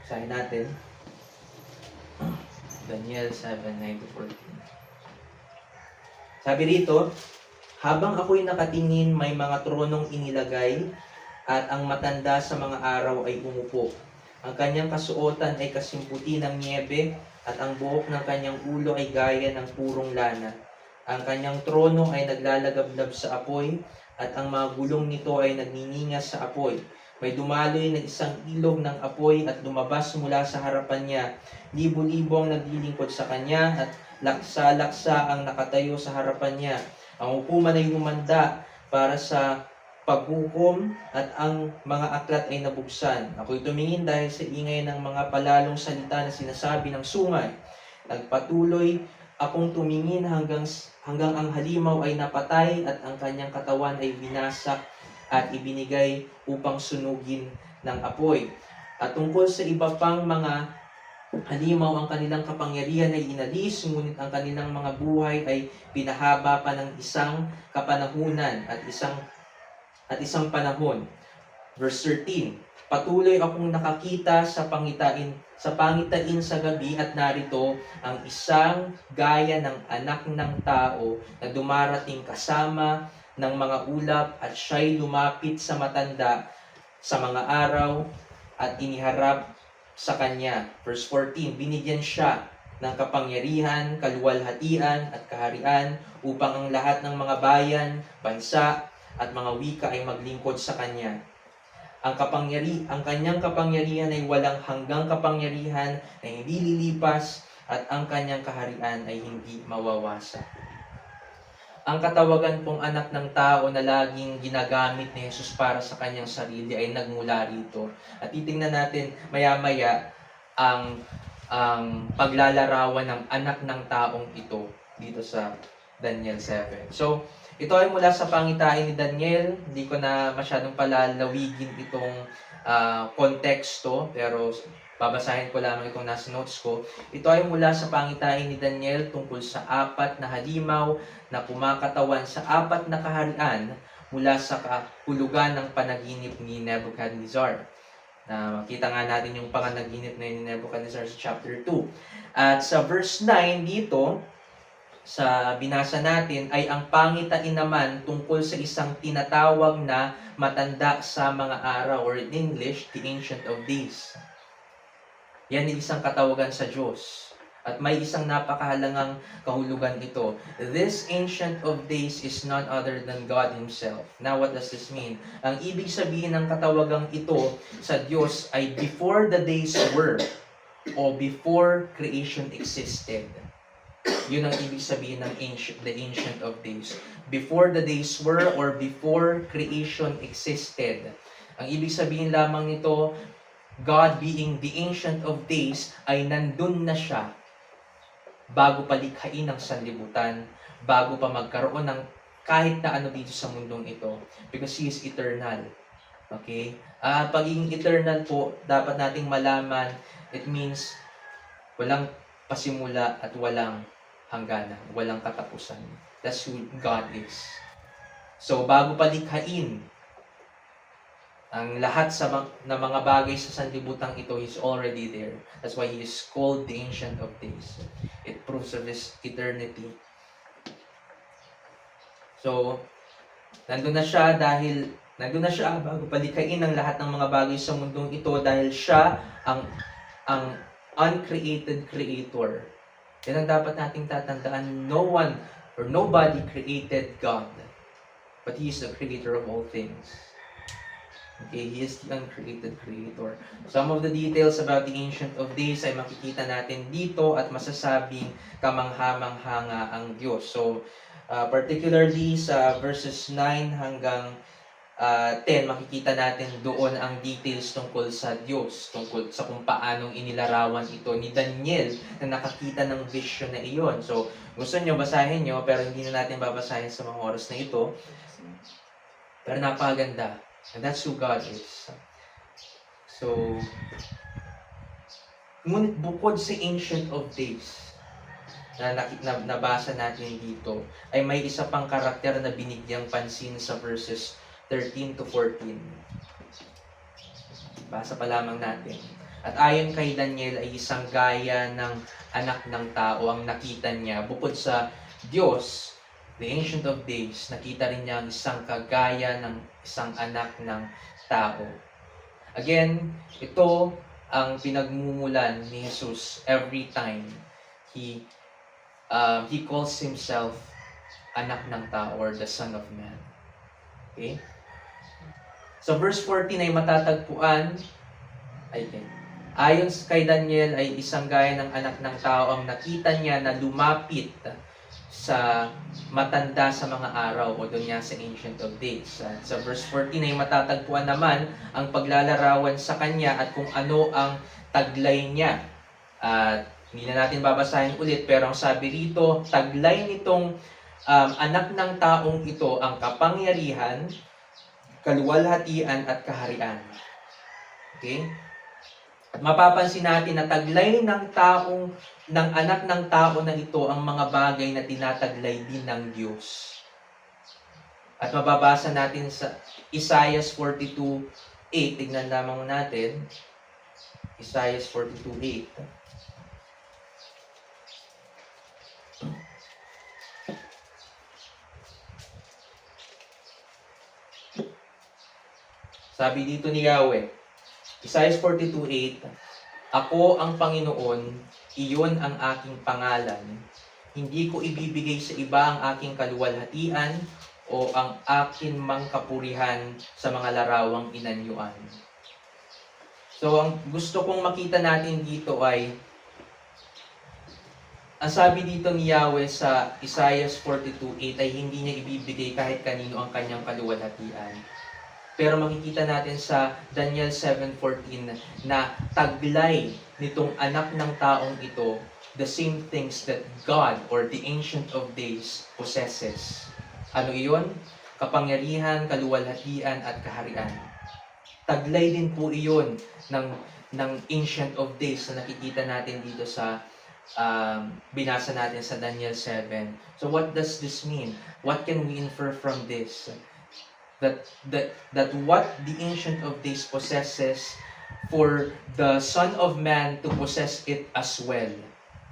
Basahin natin. Daniel 7:9-14. Sabi rito, habang ako'y nakatingin, may mga tronong inilagay at ang matanda sa mga araw ay umupo. Ang kanyang kasuotan ay kasimputi ng niebe at ang buhok ng kanyang ulo ay gaya ng purong lana. Ang kanyang trono ay naglalagablab sa apoy at ang mga gulong nito ay nagniningas sa apoy. May dumaloy na isang ilog ng apoy at lumabas mula sa harapan niya. Libo-libo ang naglilingkod sa kanya at laksa-laksa ang nakatayo sa harapan niya. Ang hukuman ay humanda para sa paghukom at ang mga aklat ay nabuksan. Ako'y tumingin dahil sa ingay ng mga palalong salita na sinasabi ng sungay. Nagpatuloy akong tumingin hanggang ang halimaw ay napatay at ang kanyang katawan ay binasak at ibinigay upang sunugin ng apoy. At tungkol sa iba pang mga halimaw, ang kanilang kapangyarihan ay inalis, ngunit ang kanilang mga buhay ay pinahaba pa ng isang kapanahunan at isang panahon. Verse 13, patuloy akong nakakita sa pangitain sa gabi at narito ang isang gaya ng anak ng tao na dumarating kasama ng mga ulap at siya'y lumapit sa matanda sa mga araw at iniharap sa kanya. Verse 14, binigyan siya ng kapangyarihan, kaluwalhatian at kaharian upang ang lahat ng mga bayan, bansa at mga wika ay maglingkod sa kanya. Ang kanyang kapangyarihan ay walang hanggang kapangyarihan na hindi lilipas at ang kanyang kaharian ay hindi mawawasak. Ang katawagan pong anak ng tao na laging ginagamit ni Jesus para sa kanyang sarili ay nagmula rito. At titingnan natin maya-maya ang paglalarawan ng anak ng taong ito dito sa Daniel 7. So, ito ay mula sa pangitain ni Daniel. Hindi ko na masyadong palalawigin itong konteksto, pero babasahin ko lamang itong nasa notes ko. Ito ay mula sa pangitain ni Daniel tungkol sa 4 na halimaw na kumakatawan sa 4 na kaharian mula sa kahulugan ng panaginip ni Nebuchadnezzar. Makita nga natin yung panganaginip na ni Nebuchadnezzar sa chapter 2. At sa verse 9 dito, sa binasa natin, ay ang pangitain naman tungkol sa isang tinatawag na matanda sa mga araw, or in English, the Ancient of Days. Yan ay isang katawagan sa Diyos. At may isang napakahalangang kahulugan ito. This Ancient of Days is none other than God Himself. Now, what does this mean? Ang ibig sabihin ng katawagang ito sa Diyos ay before the days were, o before creation existed. Yun ang ibig sabihin ng the Ancient of Days. Before the days were, or before creation existed. Ang ibig sabihin lamang nito, God being the Ancient of Days, ay nandun na siya bago palikhain ng sanlibutan, bago pa magkaroon ng kahit na ano dito sa mundong ito. Because He is eternal. Okay? Pagiging eternal po, dapat nating malaman, it means walang pasimula at walang hangganan, walang katapusan. That's who God is. So, bago palikhain ang lahat na mga bagay sa sanlibutan ito, He's already there. That's why He is called the Ancient of Days. It proves of His eternity. So, nandun na siya bago palikhain ang lahat ng mga bagay sa mundong ito dahil siya ang uncreated creator. Yan ang dapat nating tatandaan. No one or nobody created God, but He is the creator of all things. Okay, He is the uncreated creator. Some of the details about the Ancient of Days ay makikita natin dito at masasabing kamangha-mangha nga ang Diyos. So, particularly sa verses 9 hanggang 10, makikita natin doon ang details tungkol sa Diyos, tungkol sa kung paanong inilarawan ito ni Daniel na nakakita ng vision na iyon. So, gusto nyo, basahin nyo, pero hindi na natin babasahin sa mga oras na ito. Pero napakaganda. And that's who God is. So, ngunit bukod sa Ancient of Days na nabasa natin dito, ay may isa pang karakter na binigyang pansin sa verses 13 to 14. Basa pa lamang natin. At ayon kay Daniel ay isang gaya ng anak ng tao ang nakita niya. Bukod sa Diyos, the Ancient of Days, nakita rin niya ang isang kagaya ng isang anak ng tao. Again, ito ang pinagmumulan ni Jesus every time He calls Himself anak ng tao or the Son of Man. Okay? So verse 14 ay matatagpuan, ayon kay Daniel ay isang gaya ng anak ng tao ang nakita niya na lumapit sa matanda sa mga araw o doon nga sa Ancient of Days. At sa verse 14 ay matatagpuan naman ang paglalarawan sa kanya at kung ano ang taglay niya. At hindi na natin babasahin ulit, pero ang sabi rito, taglay nitong anak ng taong ito ang kapangyarihan, kaluwalhatian at kaharian. Okay? At mapapansin natin na taglay ng anak ng tao na ito ang mga bagay na tinataglay din ng Diyos. At mababasa natin sa Isaiah 42:8. Tignan lamang natin. Isaiah 42:8. Sabi dito ni Yahweh, Isaiah 42:8, Ako ang Panginoon, iyon ang aking pangalan. Hindi ko ibibigay sa iba ang aking kaluwalhatian o ang akin mang kapurihan sa mga larawang inanyuan. So, ang gusto kong makita natin dito ay, ang sabi dito ni Yahweh sa Isaiah 42:8 ay hindi niya ibibigay kahit kanino ang kanyang kaluwalhatian. Pero makikita natin sa Daniel 7:14 na taglay nitong anak ng taong ito the same things that God or the Ancient of Days possesses. Ano iyon? Kapangyarihan, kaluwalhatian at kaharian. Taglay din po iyon ng Ancient of Days na nakikita natin dito sa binasa natin sa Daniel 7. So what does this mean? What can we infer from this? That what the Ancient of Days possesses, for the Son of Man to possess it as well,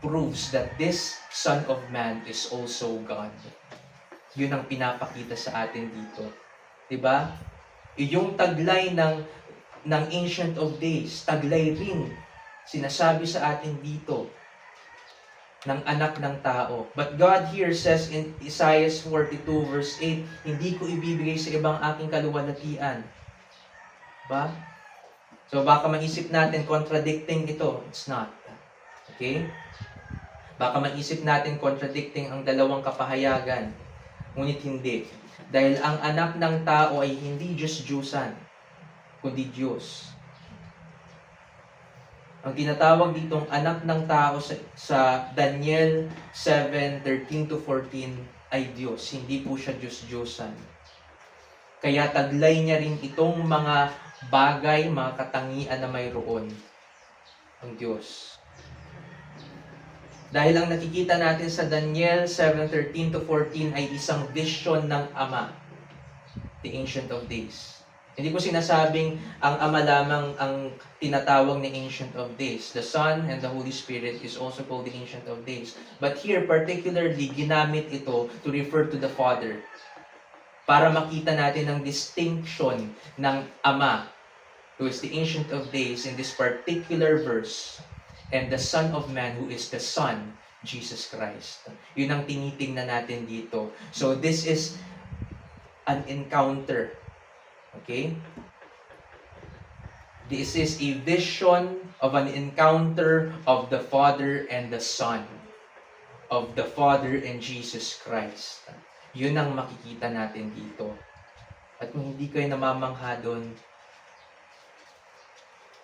proves that this Son of Man is also God. Yun ang pinapakita sa atin dito. 'Di ba? Yung taglay ng Ancient of Days, taglay rin sinasabi sa atin dito ng anak ng tao. But God here says in Isaiah 42 verse 8, hindi ko ibibigay sa ibang aking kaluwalhatian. Ba? So baka maisip natin contradicting ito. It's not. Okay? Baka maisip natin contradicting ang dalawang kapahayagan. Ngunit hindi. Dahil ang anak ng tao ay hindi just Diyosan, kundi Diyos. Ang tinatawag ditong anak ng tao sa Daniel 7:13-14 ay Diyos. Hindi po siya Diyos-Diyosan. Kaya taglay niya rin itong mga bagay, mga katangian na mayroon ang Diyos. Dahil ang nakikita natin sa Daniel 7:13-14 ay isang vision ng Ama, the Ancient of Days. Hindi ko sinasabing ang Ama lamang ang tinatawag ni Ancient of Days. The Son and the Holy Spirit is also called the Ancient of Days. But here, particularly, ginamit ito to refer to the Father. Para makita natin ang distinction ng Ama, who is the Ancient of Days in this particular verse, and the Son of Man, who is the Son, Jesus Christ. Yun ang tinitingnan natin dito. So this is an encounter. Okay? This is a vision of an encounter of the Father and the Son. Of the Father and Jesus Christ. Yun ang makikita natin dito. At kung hindi kayo namamangha doon,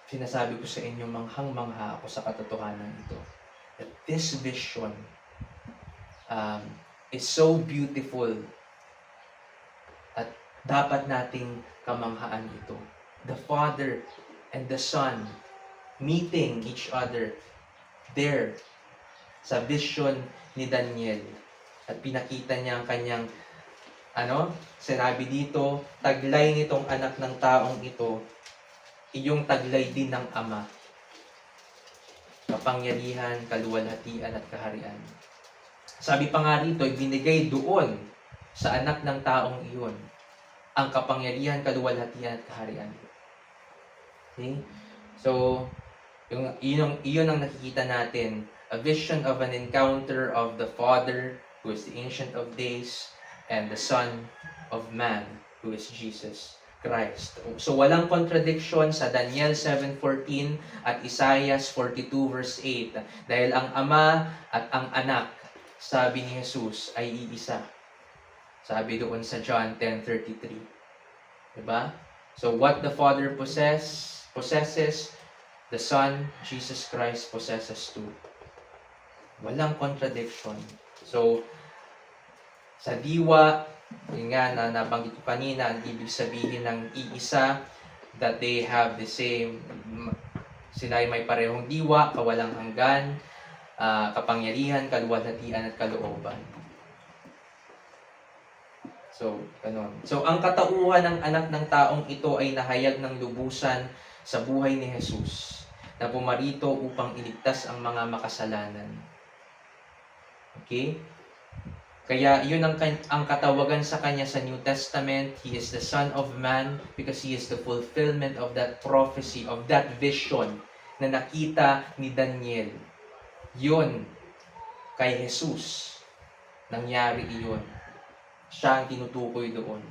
sinasabi ko sa inyo, manghang-mangha ako sa katotohanan ito. That this vision is so beautiful at dapat nating kamanghaan ito. The Father and the Son meeting each other there sa vision ni Daniel. At pinakita niya ang kanyang sinabi dito, taglay nitong anak ng taong ito, iyong taglay din ng Ama. Kapangyarihan, kaluwalhatian at kaharian. Sabi pa nga rito, ibinigay doon sa anak ng taong iyon ang kapangyarihan, kaluwalhatian at kaharian. Okay? So, iyon ang nakikita natin. A vision of an encounter of the Father, who is the Ancient of Days, and the Son of Man, who is Jesus Christ. So, walang contradiction sa Daniel 7:14 at Isaiah 42 verse 8. Dahil ang Ama at ang Anak, sabi ni Jesus, ay iisa. Sabi doon sa John 10:33. Diba? So what the Father possesses, the Son, Jesus Christ, possesses too. Walang contradiction. So, sa diwa, yun nga na nabanggit ko kanina, ang ibig sabihin ng iisa, that they have the same, sila ay may parehong diwa, kawalang hanggan, kapangyarihan, kaluwalhatian at kalooban. So, ganun. So, ang katauhan ng anak ng taong ito ay nahayag ng lubusan sa buhay ni Jesus na pumarito upang iligtas ang mga makasalanan. Okay? Kaya yun ang katawagan sa kanya sa New Testament. He is the Son of Man because He is the fulfillment of that prophecy, of that vision na nakita ni Daniel. Yun, kay Jesus, nangyari iyon. Siya ang tinutukoy doon.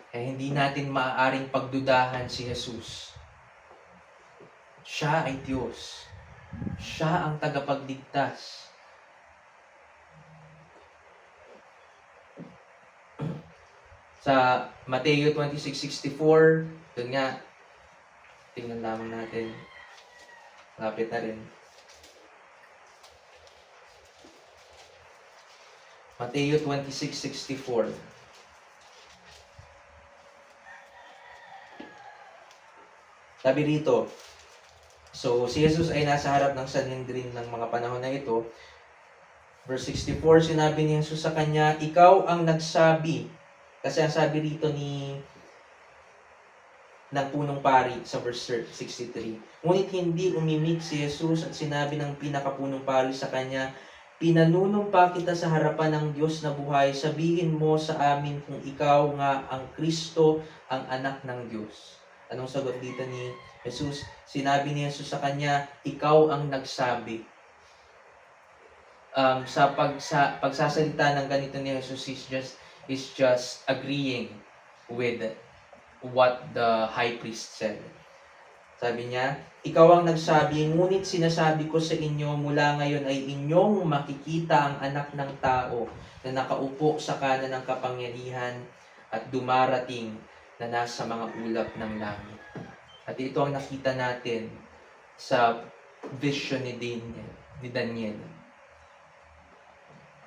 Kaya hindi natin maaaring pagdudahan si Jesus. Siya ay Diyos. Siya ang tagapagligtas. Sa Mateo 26:64, doon nga, tingnan lamang natin. Lapit na rin. Mateo 26:64. Sabi rito, so si Jesus ay nasa harap ng Sanhedrin ng mga panahon na ito. Verse 64, sinabi ni Jesus sa kanya, ikaw ang nagsabi. Kasi ang sabi rito ng punong pari sa verse 63. Ngunit hindi umimik si Jesus at sinabi ng pinakapunong pari sa kanya, pinanunumpa kita sa harapan ng Diyos na buhay, sabihin mo sa amin kung ikaw nga ang Kristo, ang anak ng Diyos. Anong sagot dito ni Jesus? Sinabi ni Jesus sa kanya, ikaw ang nagsabi. Sa pagsasalita ng ganito ni Jesus is just agreeing with what the high priest said. Sabi niya, ikaw ang nagsabi, ngunit sinasabi ko sa inyo, mula ngayon ay inyong makikita ang anak ng tao na nakaupo sa kanan ng kapangyarihan at dumarating na nasa mga ulap ng langit. At ito ang nakita natin sa vision ni Daniel.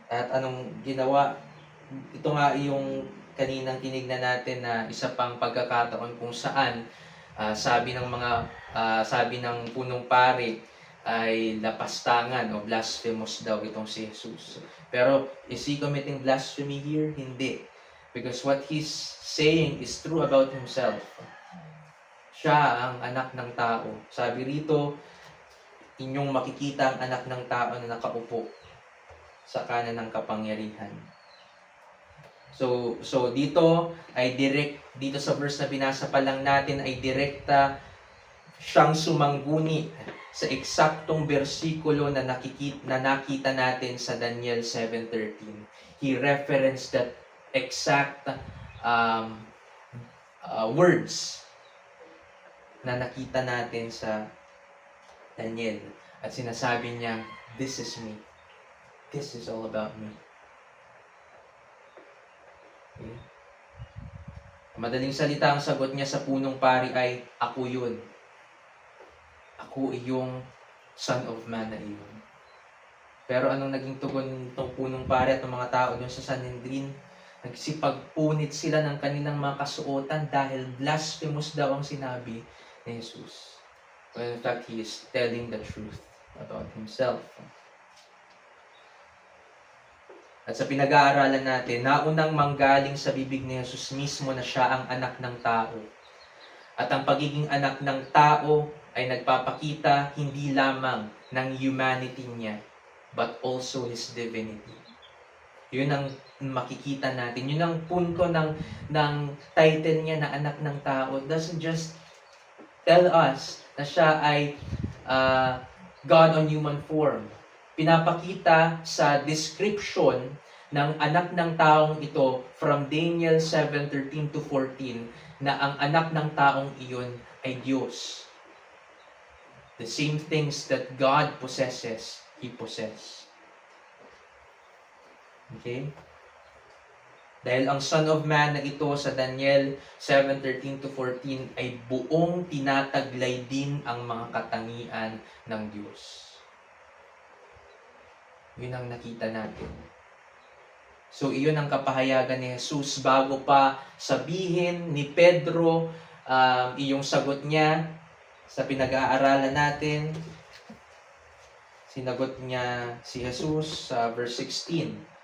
At anong ginawa? Ito nga yung kaninang tinignan natin na isa pang pagkakataon kung saan sabi ng punong pari ay lapastangan o blasphemous daw itong si Jesus. Pero is he committing blasphemy here? Hindi. Because what he's saying is true about himself. Siya ang anak ng tao. Sabi rito, inyong makikita ang anak ng tao na nakaupo sa kanan ng kapangyarihan. So dito sa verse na binasa pa lang natin ay direkta siyang sumangguni sa eksaktong bersikulo na nakita natin sa Daniel 7:13. He referenced that exact words na nakita natin sa Daniel. At sinasabi niya, this is me. This is all about me. Okay. Madaling salita, ang sagot niya sa punong pari ay, ako yun. Ako yung Son of Man na iyon. Pero anong naging tugon ng punong pari at ng mga tao doon sa Sanhedrin? Nagsipagpunit sila ng kanilang mga kasuotan dahil blasphemous daw ang sinabi ni Jesus. Well, in fact, he is telling the truth about himself. At sa pinag-aaralan natin, naunang manggaling sa bibig ni Jesus mismo na siya ang anak ng tao. At ang pagiging anak ng tao ay nagpapakita hindi lamang ng humanity niya, but also His divinity. Yun ang makikita natin. Yun ang punto ng title niya na anak ng tao. It doesn't just tell us na siya ay God on human form. Pinapakita sa description ng anak ng taong ito from Daniel 7:13 to 14 na ang anak ng taong iyon ay Diyos. The same things that God possesses, He possesses. Okay? Dahil ang Son of Man na ito sa Daniel 7:13-14 ay buong tinataglay din ang mga katangian ng Diyos. Yun ang nakita natin. So, iyon ang kapahayagan ni Jesus bago pa sabihin ni Pedro iyong sagot niya sa pinag-aaralan natin. Sinagot niya si Jesus sa verse 16.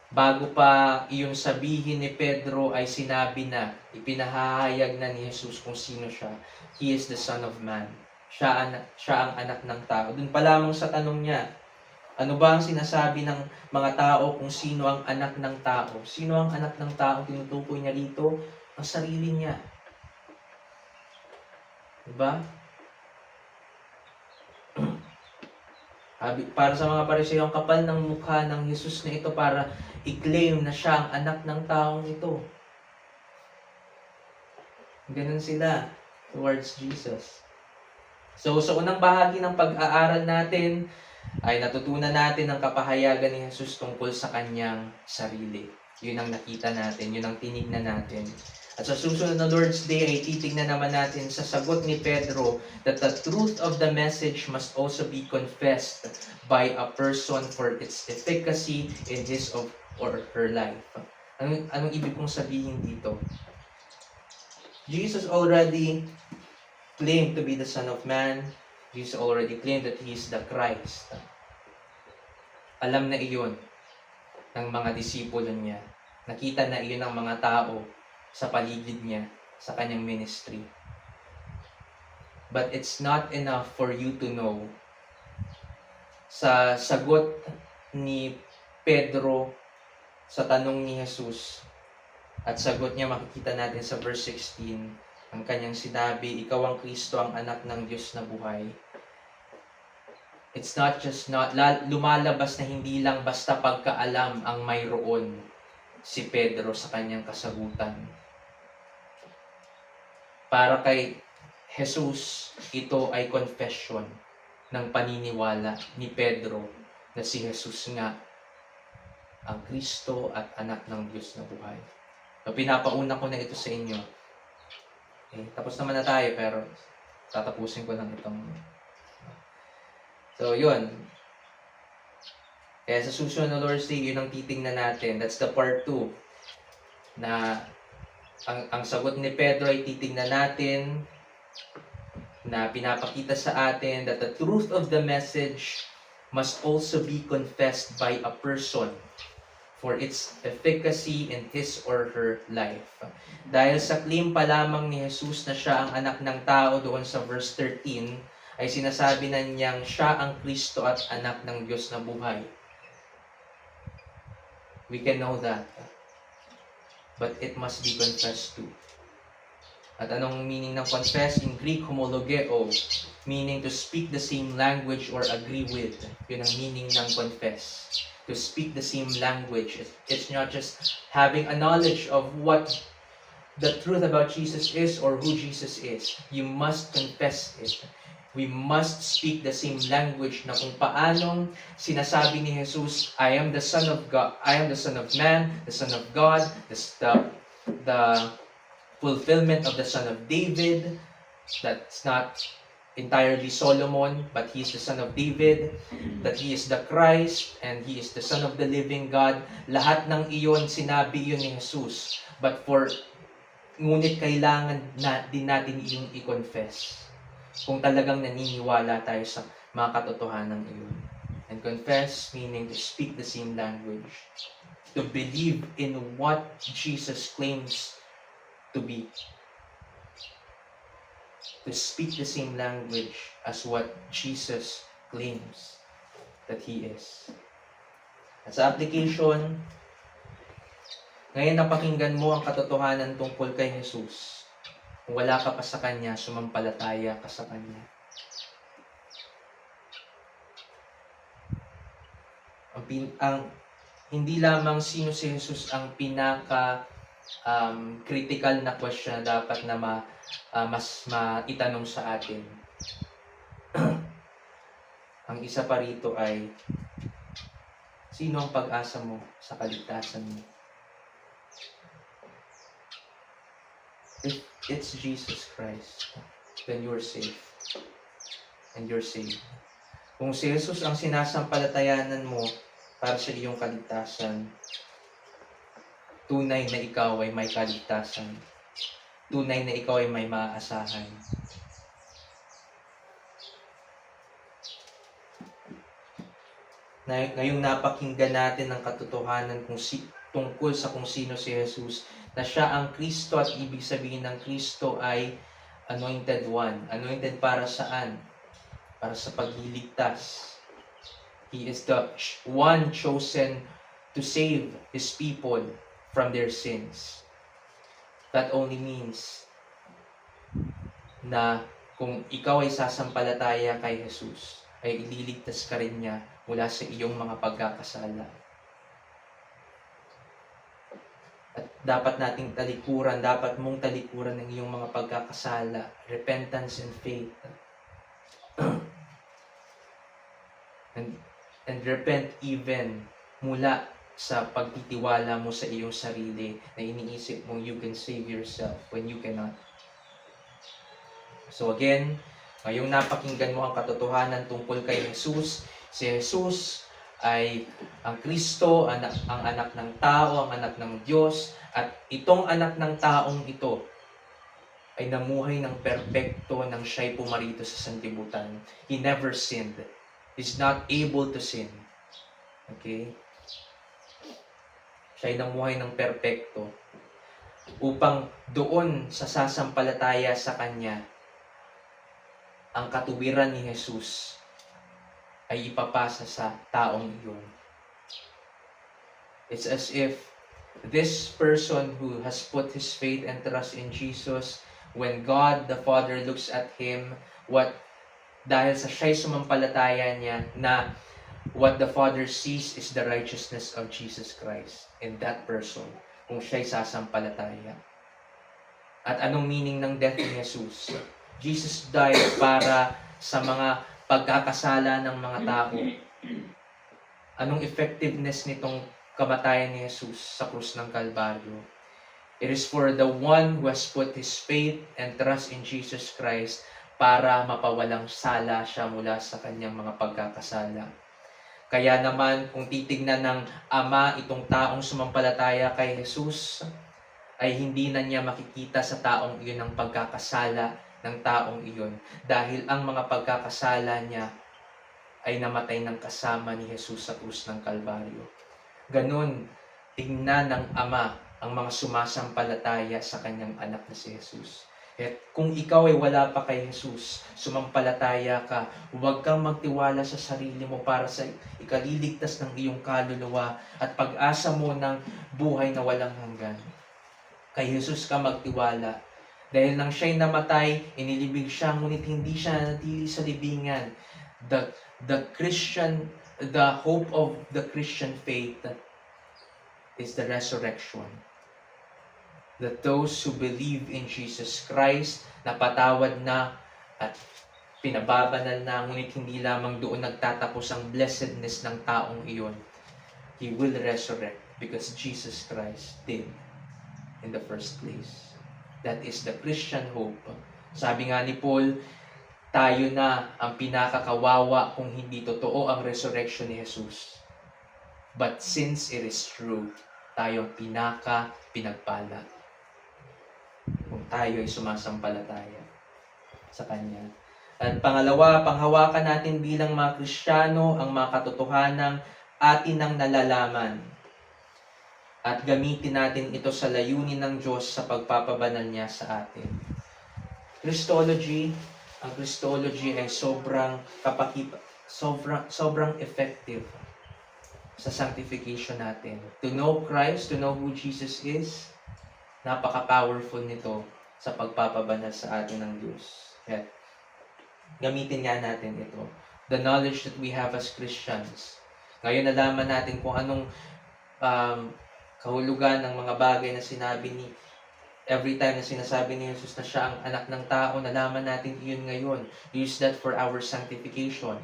Bago pa iyon sabihin ni Pedro ay sinabi na, ipinahahayag na ni Jesus kung sino siya. He is the Son of Man. Siya ang anak ng tao. Doon pa lamang sa tanong niya, ano ba ang sinasabi ng mga tao kung sino ang anak ng tao? Sino ang anak ng tao? Tinutukoy niya dito ang sarili niya. Diba? Para sa mga Pariseo, ang kapal ng mukha ng Jesus na ito para i-claim na siya ang anak ng taong ito. Ganun sila towards Jesus. So, sa unang bahagi ng pag-aaral natin, ay natutunan natin ang kapahayagan ni Jesus tungkol sa kanyang sarili. Yun ang nakita natin, yun ang tinignan natin. At sa susunod na Lord's Day ay titignan naman natin sa sagot ni Pedro that the truth of the message must also be confessed by a person for its efficacy in his or her life. Anong ibig kong sabihin dito? Jesus already claimed to be the Son of Man. Jesus already claimed that He is the Christ. Alam na iyon ng mga disipulo niya. Nakita na iyon ng mga tao sa paligid niya, sa kanyang ministry. But it's not enough for you to know. Sa sagot ni Pedro sa tanong ni Jesus, at sagot niya makikita natin sa verse 16, ang kanyang sinabi, ikaw ang Kristo, ang anak ng Diyos na buhay. It's not lumalabas na hindi lang basta pagkaalam ang mayroon si Pedro sa kanyang kasagutan. Para kay Jesus, ito ay confession ng paniniwala ni Pedro na si Jesus nga ang Kristo at anak ng Diyos na buhay. So, pinapauna ko na ito sa inyo. Okay, tapos naman na tayo pero tatapusin ko lang itong. So, yun. Kaya sa susunod na Lord's Day, yun ang titingnan natin. That's the part 2. Na ang sagot ni Pedro ay titingnan natin na pinapakita sa atin that the truth of the message must also be confessed by a person for its efficacy in his or her life. Dahil sa claim pa lamang ni Jesus na siya ang anak ng tao doon sa verse 13, ay sinasabi na niyang siya ang Kristo at anak ng Diyos na buhay. We can know that. But it must be confessed too. At anong meaning ng confess? In Greek, homologeo, meaning to speak the same language or agree with. Yun ang meaning ng confess. To speak the same language. It's not just having a knowledge of what the truth about Jesus is or who Jesus is. You must confess it. We must speak the same language na kung paanong sinasabi ni Jesus, I am the Son of God, I am the Son of Man, the Son of God, the fulfillment of the Son of David. That's not entirely Solomon, but he is the Son of David, that he is the Christ, and he is the Son of the living God. Lahat ng iyon, sinabi iyon ni Jesus. Ngunit kailangan din natin iyong i-confess. Kung talagang naniniwala tayo sa mga katotohanan iyon. And confess, meaning to speak the same language. To believe in what Jesus claims to be. To speak the same language as what Jesus claims that He is. At sa application, ngayon napakinggan mo ang katotohanan tungkol kay Jesus. Kung wala ka pa sa Kanya, sumampalataya ka sa Kanya. Hindi lamang sino si Jesus ang critical na question na dapat na mas maitanong sa atin. Ang isa pa rito ay Sino ang pag-asa mo sa kaligtasan mo? If it's Jesus Christ, then you're safe. And you're saved. Kung si Jesus ang sinasampalatayanan mo para sa iyong kaligtasan, tunay na ikaw ay may kaligtasan. Tunay na ikaw ay may maaasahan. Ngayong napakinggan natin ang katotohanan tungkol sa kung sino si Jesus, na siya ang Kristo at ibig sabihin ng Kristo ay anointed one. Anointed para saan? Para sa pagliligtas. He is the one chosen to save His people from their sins. That only means na kung ikaw ay sasampalataya kay Jesus, ay ililigtas ka rin niya mula sa iyong mga pagkakasala. At dapat mong talikuran ng iyong mga pagkakasala, repentance and faith. and repent even mula sa pagtitiwala mo sa iyong sarili na iniisip mong you can save yourself when you cannot. So again, ngayong napakinggan mo ang katotohanan tungkol kay Jesus, si Jesus ay ang Kristo, ang anak ng tao, ang anak ng Diyos, at itong anak ng taong ito ay namuhay ng perpekto nang siya'y pumarito sa sanlibutan. He never sinned. He's not able to sin. Okay? Siya'y namuhay ng perpekto upang doon sa sasampalataya sa Kanya, ang katuwiran ni Jesus ay ipapasa sa taong iyon. It's as if this person who has put his faith and trust in Jesus, when God the Father looks at him, dahil sa siya'y sumampalataya niya, na what the Father sees is the righteousness of Jesus Christ in that person, kung siya'y sasampalataya. At anong meaning ng death ni Jesus? Jesus died para sa mga pagkakasala ng mga tao. Anong effectiveness nitong kamatayan ni Jesus sa krus ng Kalbaryo? It is for the one who has put his faith and trust in Jesus Christ para mapawalang sala siya mula sa kanyang mga pagkakasala. Kaya naman, kung titignan ng Ama itong taong sumampalataya kay Jesus, ay hindi na niya makikita sa taong iyon ang pagkakasala ng taong iyon, dahil ang mga pagkakasala niya ay namatay ng kasama ni Jesus sa krus ng Kalbaryo. Ganun, tingnan ng Ama ang mga sumasampalataya sa kanyang anak na si Jesus. At kung ikaw ay wala pa kay Jesus, sumampalataya ka, huwag kang magtiwala sa sarili mo para sa ikaliligtas ng iyong kaluluwa at pag-asa mo ng buhay na walang hanggan. Kay Jesus ka magtiwala. Dahil nang siya'y namatay, inilibing siya, ngunit hindi siya natili sa libingan. The hope of the Christian faith is the resurrection. That those who believe in Jesus Christ, napatawad na at pinababanal na, ngunit hindi lamang doon nagtatapos ang blessedness ng taong iyon. He will resurrect because Jesus Christ did in the first place. That is the Christian hope. Sabi nga ni Paul, tayo na ang pinakakawawa kung hindi totoo ang resurrection ni Jesus. But since it is true, tayo ang pinagpala kung tayo ay sumasampalataya sa Kanya. At pangalawa, panghawakan natin bilang mga Kristiyano ang mga katotohanang atin ang nalalaman. At gamitin natin ito sa layunin ng Diyos sa pagpapabanal niya sa atin. Ang Christology ay sobrang effective sa sanctification natin. To know Christ, to know who Jesus is, napaka-powerful nito sa pagpapabanal sa atin ng Diyos. Kaya, gamitin nga natin ito. The knowledge that we have as Christians. Ngayon nalaman natin kung anong kahulugan ng mga bagay na sinabi every time na sinasabi ni Jesus na siya ang anak ng tao, nalaman natin iyon ngayon. Use that for our sanctification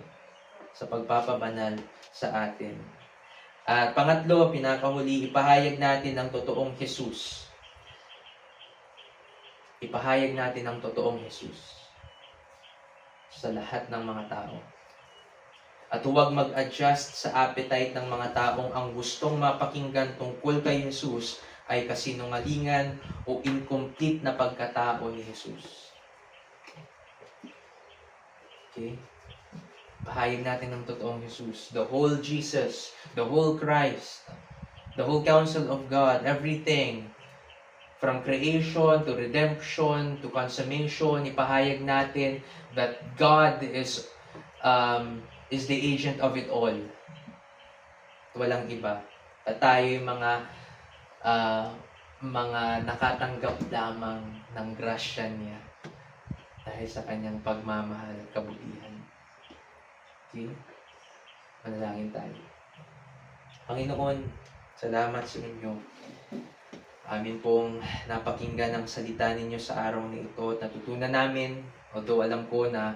sa pagpapabanal sa atin. At pangatlo, pinakahuli, ipahayag natin ang totoong Jesus. Ipahayag natin ang totoong Jesus sa lahat ng mga tao. At huwag mag-adjust sa appetite ng mga taong ang gustong mapakinggan tungkol kay Jesus ay kasinungalingan o incomplete na pagkatao ni Jesus. Okay? Pahayag natin ang totoong Jesus. The whole Jesus, the whole Christ, the whole counsel of God, everything, from creation to redemption to consummation, ipahayag natin that God is the agent of it all. Walang iba. At tayo yung mga nakatanggap lamang ng grasya niya dahil sa kanyang pagmamahal at kabutihan. Okay? Manalangin tayo. Panginoon, salamat sa inyo. Amin pong napakinggan ang salita ninyo sa araw na ito at natutunan namin, although alam ko na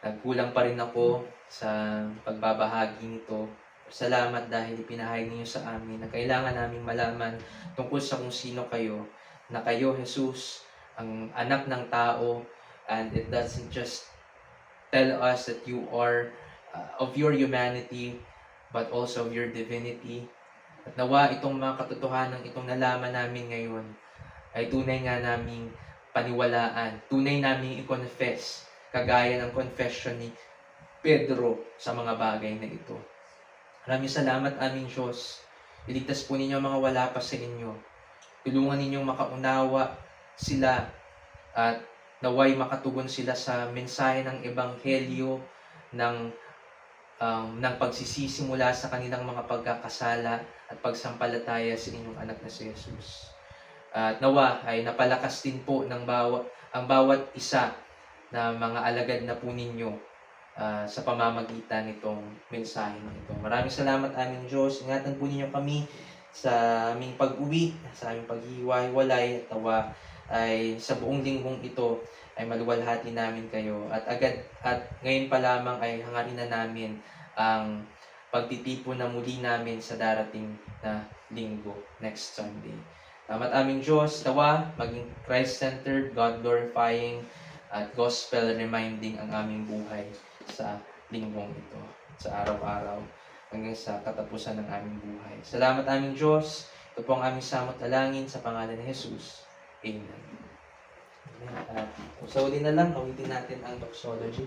nagkulang pa rin ako sa pagbabahagi nito. Salamat dahil ipinahayag ninyo sa amin na kailangan naming malaman tungkol sa kung sino kayo, na kayo, Jesus, ang anak ng tao, and it doesn't just tell us that you are of your humanity, but also of your divinity. At nawa itong mga katotohanan itong nalaman namin ngayon ay tunay nga naming paniwalaan, tunay naming i-confess, kagaya ng confession ni Pedro sa mga bagay na ito. Maraming salamat aming Diyos. Iligtas po ninyo mga wala pa sa inyo. Tulungan ninyong makaunawa sila at naway makatugon sila sa mensahe ng Ebanghelyo ng pagsisisi mula sa kanilang mga pagkakasala at pagsampalataya sa inyong anak na si Jesus. At nawa ay napalakas din po ng ang bawat isa na mga alagad na po ninyo sa pamamagitan nitong mensahe na ito. Maraming salamat aming Diyos. Ingatan po ninyo kami sa aming pag-uwi, sa aming paghiwa-hiwalay, at nawa ay sa buong linggong ito ay maluwalhati namin kayo. At ngayon pa lamang ay hangarin na namin ang pagtitipon na muli namin sa darating na linggo, next Sunday. Salamat aming Diyos, nawa maging Christ-centered, God-glorifying, at gospel-reminding ang aming buhay sa linggong ito, sa araw-araw, hanggang sa katapusan ng aming buhay. Salamat aming Diyos, ito po ang aming samot dalangin sa pangalan ni Jesus. Amen. At sa uli na lang, awitin natin ang doxology.